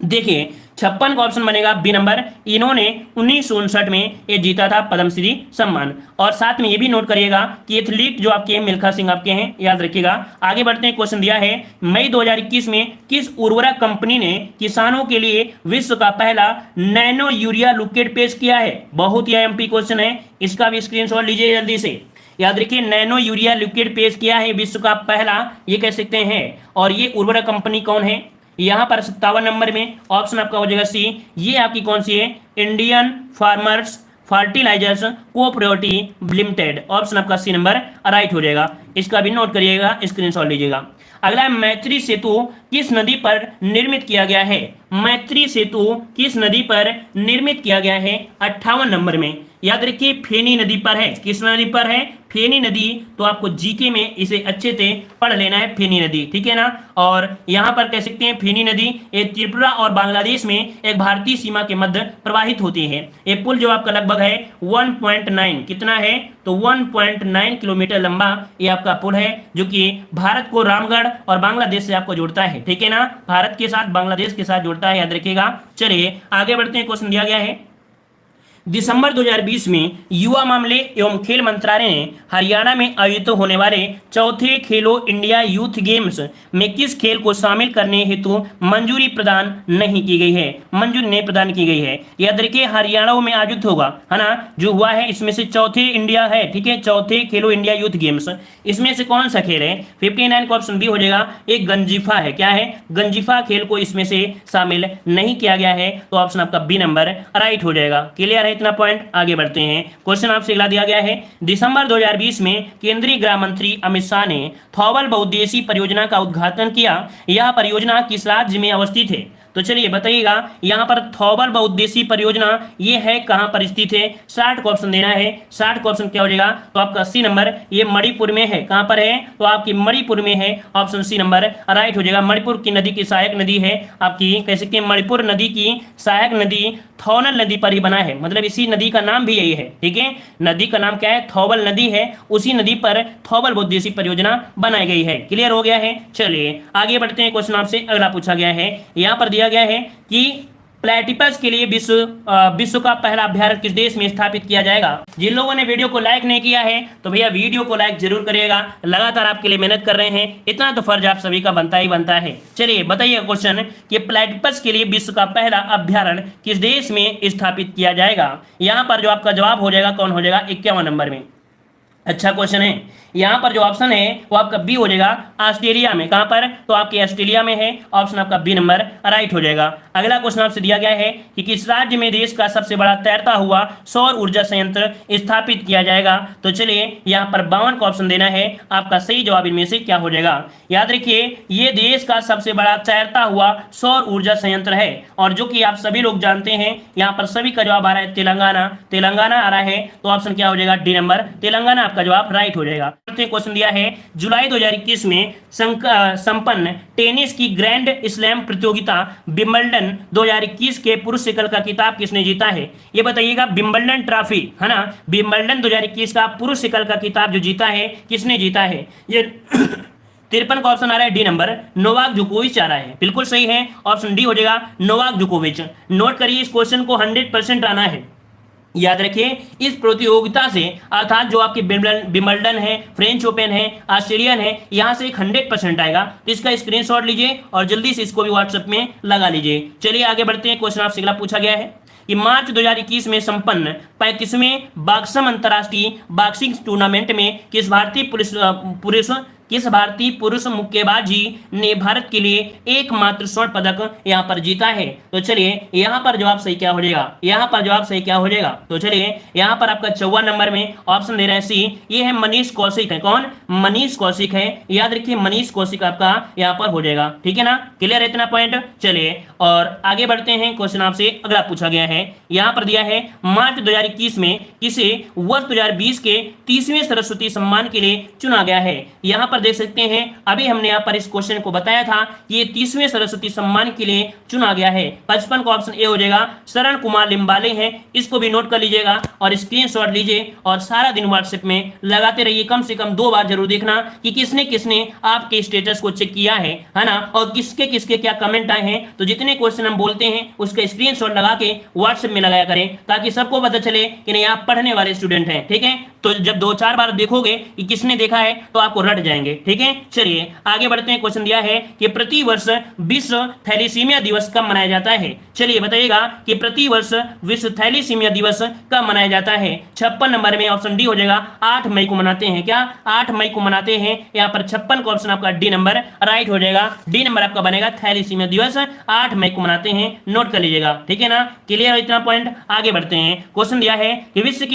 देखिए 56 का ऑप्शन बनेगा बी नंबर। इन्होंने 1959 में ये जीता था पद्मश्री सम्मान। और साथ में ये भी नोट करिएगा कि एथलीट जो आपके हैं मिल्खा सिंह आपके हैं, याद रखिएगा। आगे बढ़ते हैं, क्वेश्चन दिया है मई 2021 में किस उर्वरक कंपनी ने किसानों के लिए विश्व का पहला नैनो यूरिया लिक्विड पेश किया है। बहुत ही एमपी क्वेश्चन है, इसका भी स्क्रीनशॉट लीजिए जल्दी से। याद रखिए नैनो यूरिया लिक्विड पेश किया है विश्व का पहला, ये कह सकते हैं। और ये उर्वरक कंपनी कौन है? यहां पर 57 नंबर में ऑप्शन आपका हो जाएगा सी। ये आपकी कौन सी है? Indian Farmers Fertilisers Cooperative Limited. Option आपका सी नंबर राइट हो जाएगा। इसका भी नोट करिएगा, स्क्रीनशॉट लीजिएगा। अगला है मैत्री सेतु किस नदी पर निर्मित किया गया है? मैत्री सेतु किस नदी पर निर्मित किया गया है? 58 नंबर में। याद रखिए फेनी नदी पर है। किस नदी पर है? फेनी नदी। तो आपको जीके में इसे अच्छे से पढ़ लेना है, फेनी नदी, ठीक है ना। और यहां पर कह सकते हैं फेनी नदी ये त्रिपुरा और बांग्लादेश में एक भारतीय सीमा के मध्य प्रवाहित होती है। ये पुल जो आपका लगभग है 1.9, कितना है? तो 1.9 किलोमीटर लंबा ये आपका पुल है, जो कि भारत को रामगढ़ और बांग्लादेश से आपको जोड़ता है, ठीक है ना। भारत के साथ बांग्लादेश के साथ जोड़ता है, याद रखिएगा। चलिए आगे बढ़ते हैं, क्वेश्चन दिया गया है दिसंबर 2020 में युवा मामले एवं खेल मंत्रालय ने हरियाणा में आयोजित होने वाले चौथे खेलो इंडिया यूथ गेम्स में किस खेल को शामिल करने हेतु मंजूरी प्रदान नहीं की गई है? मंजूरी नहीं प्रदान की गई है। याद रखिए हरियाणा में आयोजित होगा, है ना, जो हुआ है इसमें से चौथे इंडिया है, ठीक है, चौथे खेलो इंडिया यूथ गेम्स। इसमें से कौन सा खेल है? 59 का ऑप्शन बी हो जाएगा। एक गंजीफा है। क्या है? गंजीफा खेल को इसमें से शामिल नहीं किया गया है, तो ऑप्शन आपका बी नंबर राइट हो जाएगा। क्लियर है इतना पॉइंट? आगे बढ़ते हैं, क्वेश्चन आपसे अगला दिया गया है दिसंबर 2020 में केंद्रीय गृह मंत्री अमित शाह ने थौबल बहुउद्देशीय परियोजना का उद्घाटन किया। यह परियोजना किस राज्य में अवस्थित है? तो चलिए बताइएगा, यहां पर थौबल बहुउद्देशीय परियोजना ये है कहां पर स्थित है? 60 का ऑप्शन देना है। 60 का ऑप्शन क्या हो जाएगा? तो आपका सी नंबर, ये मणिपुर में है। कहां पर है? तो आपकी मणिपुर में है। ऑप्शन सी नंबर राइट हो जाएगा। मणिपुर की नदी की सहायक नदी है आपकी, कह सकते हैं मणिपुर नदी की सहायक नदी थौनल नदी पर ही बना है, मतलब इसी नदी का नाम भी यही है, ठीक है। नदी का नाम क्या है? थौबल नदी है। उसी नदी पर थौबल बहुउद्देशीय परियोजना बनाई गई है। क्लियर हो गया है? चलिए आगे बढ़ते हैं, क्वेश्चन आपसे अगला पूछा गया है। यहां पर दिया गया है कि प्लेटिपस के लिए विश्व का पहला अभ्यारण्य किस देश में स्थापित किया जाएगा? जिन लोगों ने वीडियो को लाइक नहीं किया है तो भैया वीडियो को लाइक जरूर करिएगा। लगातार आपके लिए मेहनत कर रहे हैं, इतना तो फर्ज आप सभी का बनता ही बनता है। चलिए बताइए क्वेश्चन कि प्लेटिपस के लिए विश्व का पहला अभ्यारण्य किस देश में स्थापित किया जाएगा? यहां पर जो आपका जवाब हो जाएगा कौन हो जाएगा? 51 नंबर में। अच्छा क्वेश्चन है। यहां पर जो ऑप्शन है वो आपका बी हो जाएगा, ऑस्ट्रेलिया में। कहां पर? तो आपके ऑस्ट्रेलिया में है। ऑप्शन आपका बी नंबर राइट हो जाएगा। अगला क्वेश्चन आपसे दिया गया है कि किस राज्य में देश का सबसे बड़ा तैरता हुआ सौर ऊर्जा संयंत्र स्थापित किया जाएगा? तो चलिए यहां पर 52 का ऑप्शन देना है। आपका सही जवाब इनमें से क्या हो जाएगा? याद रखिए ये देश का सबसे बड़ा तैरता हुआ सौर ऊर्जा संयंत्र है, और जो कि आप सभी लोग जानते हैं। यहां पर सभी का जवाब आ रहा है तेलंगाना। तेलंगाना आ रहा है, तो ऑप्शन क्या हो जाएगा? डी नंबर, तेलंगाना आपका जवाब राइट हो जाएगा। क्वेश्चन दिया है जुलाई 2021 में संपन्न टेनिस की ग्रैंड स्लैम प्रतियोगिता विंबलडन 2021 के पुरुष सिंगल का खिताब किसने जीता है? ये बताइएगा, विंबलडन ट्रॉफी है ना, विंबलडन 2021 का पुरुष सिंगल का खिताब जो जीता है, किसने जीता है? ये 53 का ऑप्शन आ रहा है डी नंबर, नोवाक जोकोविच आ रहा है। बिल्कुल सही है, ऑप्शन डी हो जाएगा नोवाक जोकोविच। नोट करिए इस क्वेश्चन को 100% आना है। याद रखिए इस प्रतियोगिता से, अर्थात जो आपकी विंबलडन है, फ्रेंच ओपन है, ऑस्ट्रेलियन है, यहां से एक 100% आएगा। तो इसका स्क्रीनशॉट लीजिए और जल्दी से इसको भी व्हाट्सएप में लगा लीजिए। चलिए आगे बढ़ते हैं, क्वेश्चन आपसे अगला पूछा गया है कि मार्च 2021 में संपन्न 35वें बॉक्सम अंतर्राष्ट्रीय बॉक्सिंग टूर्नामेंट में किस भारतीय पुरुष मुक्केबाजी ने भारत के लिए एकमात्र स्वर्ण पदक यहां पर जीता है? तो चलिए यहां पर जवाब सही क्या हो जाएगा? यहां पर जवाब सही क्या हो जाएगा? तो चलिए यहां पर आपका 54 नंबर में ऑप्शन दे रहे हैं सी, ये है मनीष कौशिक है। कौन? मनीष कौशिक है। याद रखिए मनीष कौशिक आपका यहां पर हो जाएगा, ठीक है ना। क्लियर है इतना पॉइंट? चलिए और आगे बढ़ते हैं, क्वेश्चन आपसे अगला पूछा गया है। यहां पर दिया है मार्च 2021 में किसे वर्ष 2020 के 30वें सरस्वती सम्मान के लिए चुना गया है? यहां पर पर देख सकते हैं, अभी हमने यहाँ पर इस क्वेश्चन को बताया था कि ये 30वें सरस्वती सम्मान के लिए चुना गया है। 55 का ऑप्शन ए हो जाएगा। शरण कुमार लिम्बाले हैं, इसको भी नोट कर लीजिएगा और स्क्रीनशॉट लीजिए और सारा दिन व्हाट्सएप में लगाते रहिए। कम से कम 2 बार जरूर देखना कि किसने किसने आपके स्टेटस को चेक किया है ना, और किसके किसके क्या कमेंट आए हैं। तो जितने क्वेश्चन हम बोलते हैं उसका स्क्रीनशॉट लगा के व्हाट्सएप में लगाया करें, ताकि सबको पता चले कि नहीं आप पढ़ने वाले स्टूडेंट हैं। ठीक है, तो जब 2-4 बार देखोगे कि किसने देखा है तो आपको रट जाएंगे। ठीक है, चलिए आगे बढ़ते हैं। क्वेश्चन दिया है कि प्रति वर्ष विश्व थैलीसीमिया दिवस कब मनाया जाता है। चलिए बताइएगा कि प्रति वर्ष विश्व थैलीसीमिया दिवस कब मनाया जाता है। 56 नंबर में ऑप्शन डी हो जाएगा। 8 मई को मनाते हैं। क्या 8 मई को मनाते हैं? यहाँ पर 56 का ऑप्शन आपका डी नंबर राइट हो जाएगा। डी नंबर आपका बनेगा। थैलीसीमिया दिवस 8 मई को मनाते हैं, नोट कर लीजिएगा। ठीक है ना, क्लियर है इतना पॉइंट। आगे बढ़ते हैं। क्वेश्चन दिया है कि विश्व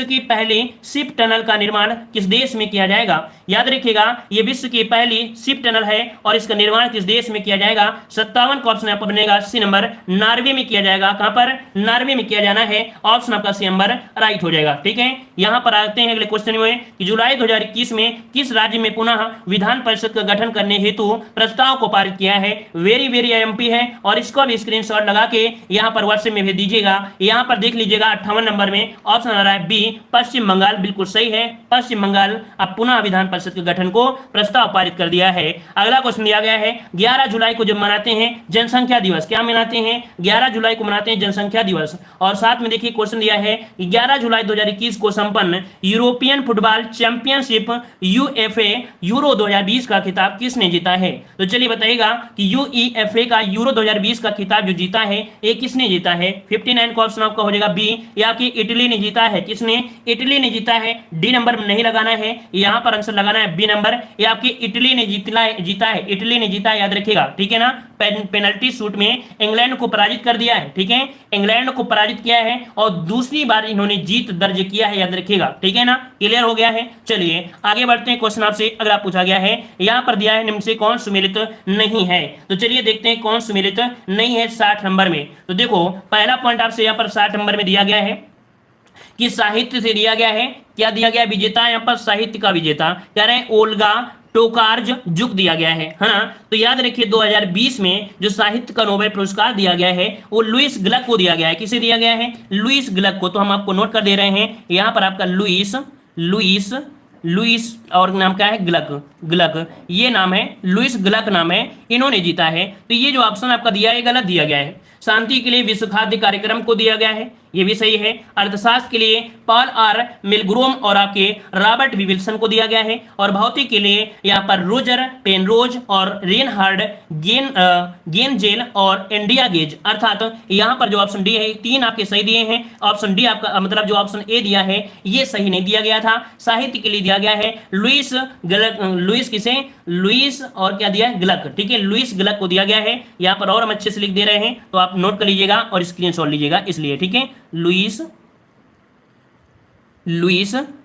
की पहली शिप टनल का निर्माण किस देश में किया जाएगा। याद रखिएगा, ये विश्व की पहली शिप टनल है और इसका निर्माण किस देश में किया जाएगा। 57 का ऑप्शन यहाँ पर बनेगा सी नंबर, नॉर्वे में किया जाएगा। कहां पर? नॉर्वे में किया जाना है। ऑप्शन आपका सी नंबर राइट हो जाएगा। ठीक है, यहां पर आते हैं अगले क्वेश्चन में कि जुलाई 2021 में किस राज्य में पुनः विधान परिषद का गठन करने हेतु प्रस्ताव को पारित किया है। वेरी वेरी एमपी है और इसको भी स्क्रीनशॉट लगा के यहां पर व्हाट्सएप में भेज दीजिएगा। यहां पर देख लीजिएगा 58 नंबर में ऑप्शन आ रहा है बी, पश्चिम बंगाल। बिल्कुल सही है, पश्चिम बंगाल अब पुनः विधान परिषद के गठन को प्रस्ताव पारित कर दिया है। अगला क्वेश्चन दिया गया है 11 जुलाई को जब मनाते हैं जनसंख्या दिवस। क्या मनाते हैं? 11 जुलाई को मनाते हैं जनसंख्या दिवस। और साथ में देखिए क्वेश्चन दिया है 11 जुलाई 2021 को संपन्न European football championship UEFA euro 2020 का खिताब किसने जीता है। तो चलिए बताइएगा कि यूईएफए का यूरो 2020 का खिताब जो जीता है ये किसने जीता है। 59 का ऑप्शन आपका हो जाएगा बी, ये आपकी इटली ने जीता है। किसने? इटली ने जीता है। डी नंबर नहीं लगाना है, यहां पर आंसर लगाना है बी नंबर, ये आपकी इटली ने जीता है। इटली ने जीता है, याद रखिएगा। ठीक है ना, पेनल्टी शूट में इंग्लैंड को पराजित कर दिया है। ठीक है, इंग्लैंड को पराजित किया है और दूसरी बार इन्होंने जीत दर्ज किया है, याद रखिएगा। ठीक है ना, क्लियर हो गया है। चलिए आगे बढ़ते हैं। क्वेश्चन आपसे अगर आप पूछा गया है, यहां पर दिया है निम्न से कौन सुमेलित नहीं है। तो चलिए देखते हैं कौन सुमेलित नहीं है 60 नंबर में। तो देखो पहला पॉइंट आपसे यहां पर 60 नंबर में दिया गया है कि साहित्य से दिया गया है। क्या दिया गया? विजेता, यहां पर साहित्य का विजेता कह रहे हैं ओल्गा टोकार्जुक दिया गया है ना। तो याद रखिए 2020 में जो साहित्य का नोबेल पुरस्कार दिया गया है वो लुईस ग्लक को दिया गया है। किसे दिया गया है? लुईस ग्लक को। तो हम आपको नोट कर दे रहे हैं यहां पर आपका लुईस और नाम क्या है? ग्लक ये नाम है, लुईस ग्लक नाम है, इन्होंने जीता है। तो ये जो ऑप्शन आपका दिया है गलत दिया गया है। शांति के लिए विश्व खाद्य कार्यक्रम को दिया गया है, ये भी सही है। अर्थशास्त्र के लिए पॉल आर मिलग्रोम और आपके रॉबर्ट वी विल्सन को दिया गया है। और भौतिक के लिए यहाँ पर रोजर पेनरोज और रेनहार्ड गेनजेल और इंडिया गेज, अर्थात यहाँ पर जो ऑप्शन डी है 3 आपके सही दिए हैं। ऑप्शन डी आपका मतलब जो ऑप्शन ए दिया है ये सही नहीं दिया गया था। साहित्य के लिए दिया गया है लुईस और क्या दिया है? ग्लक। ठीक है, लुईस ग्लक को दिया गया है। यहाँ पर और हम अच्छे से लिख दे रहे हैं तो आप नोट कर लीजिएगा और स्क्रीनशॉट लीजिएगा इसलिए। ठीक है, लुईस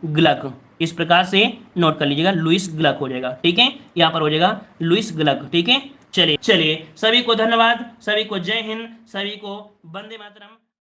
ग्लक, इस प्रकार से नोट कर लीजिएगा, लुईस ग्लक हो जाएगा। ठीक है, यहां पर हो जाएगा लुईस ग्लक। ठीक है, चलिए सभी को धन्यवाद, सभी को जय हिंद, सभी को वंदे मातरम।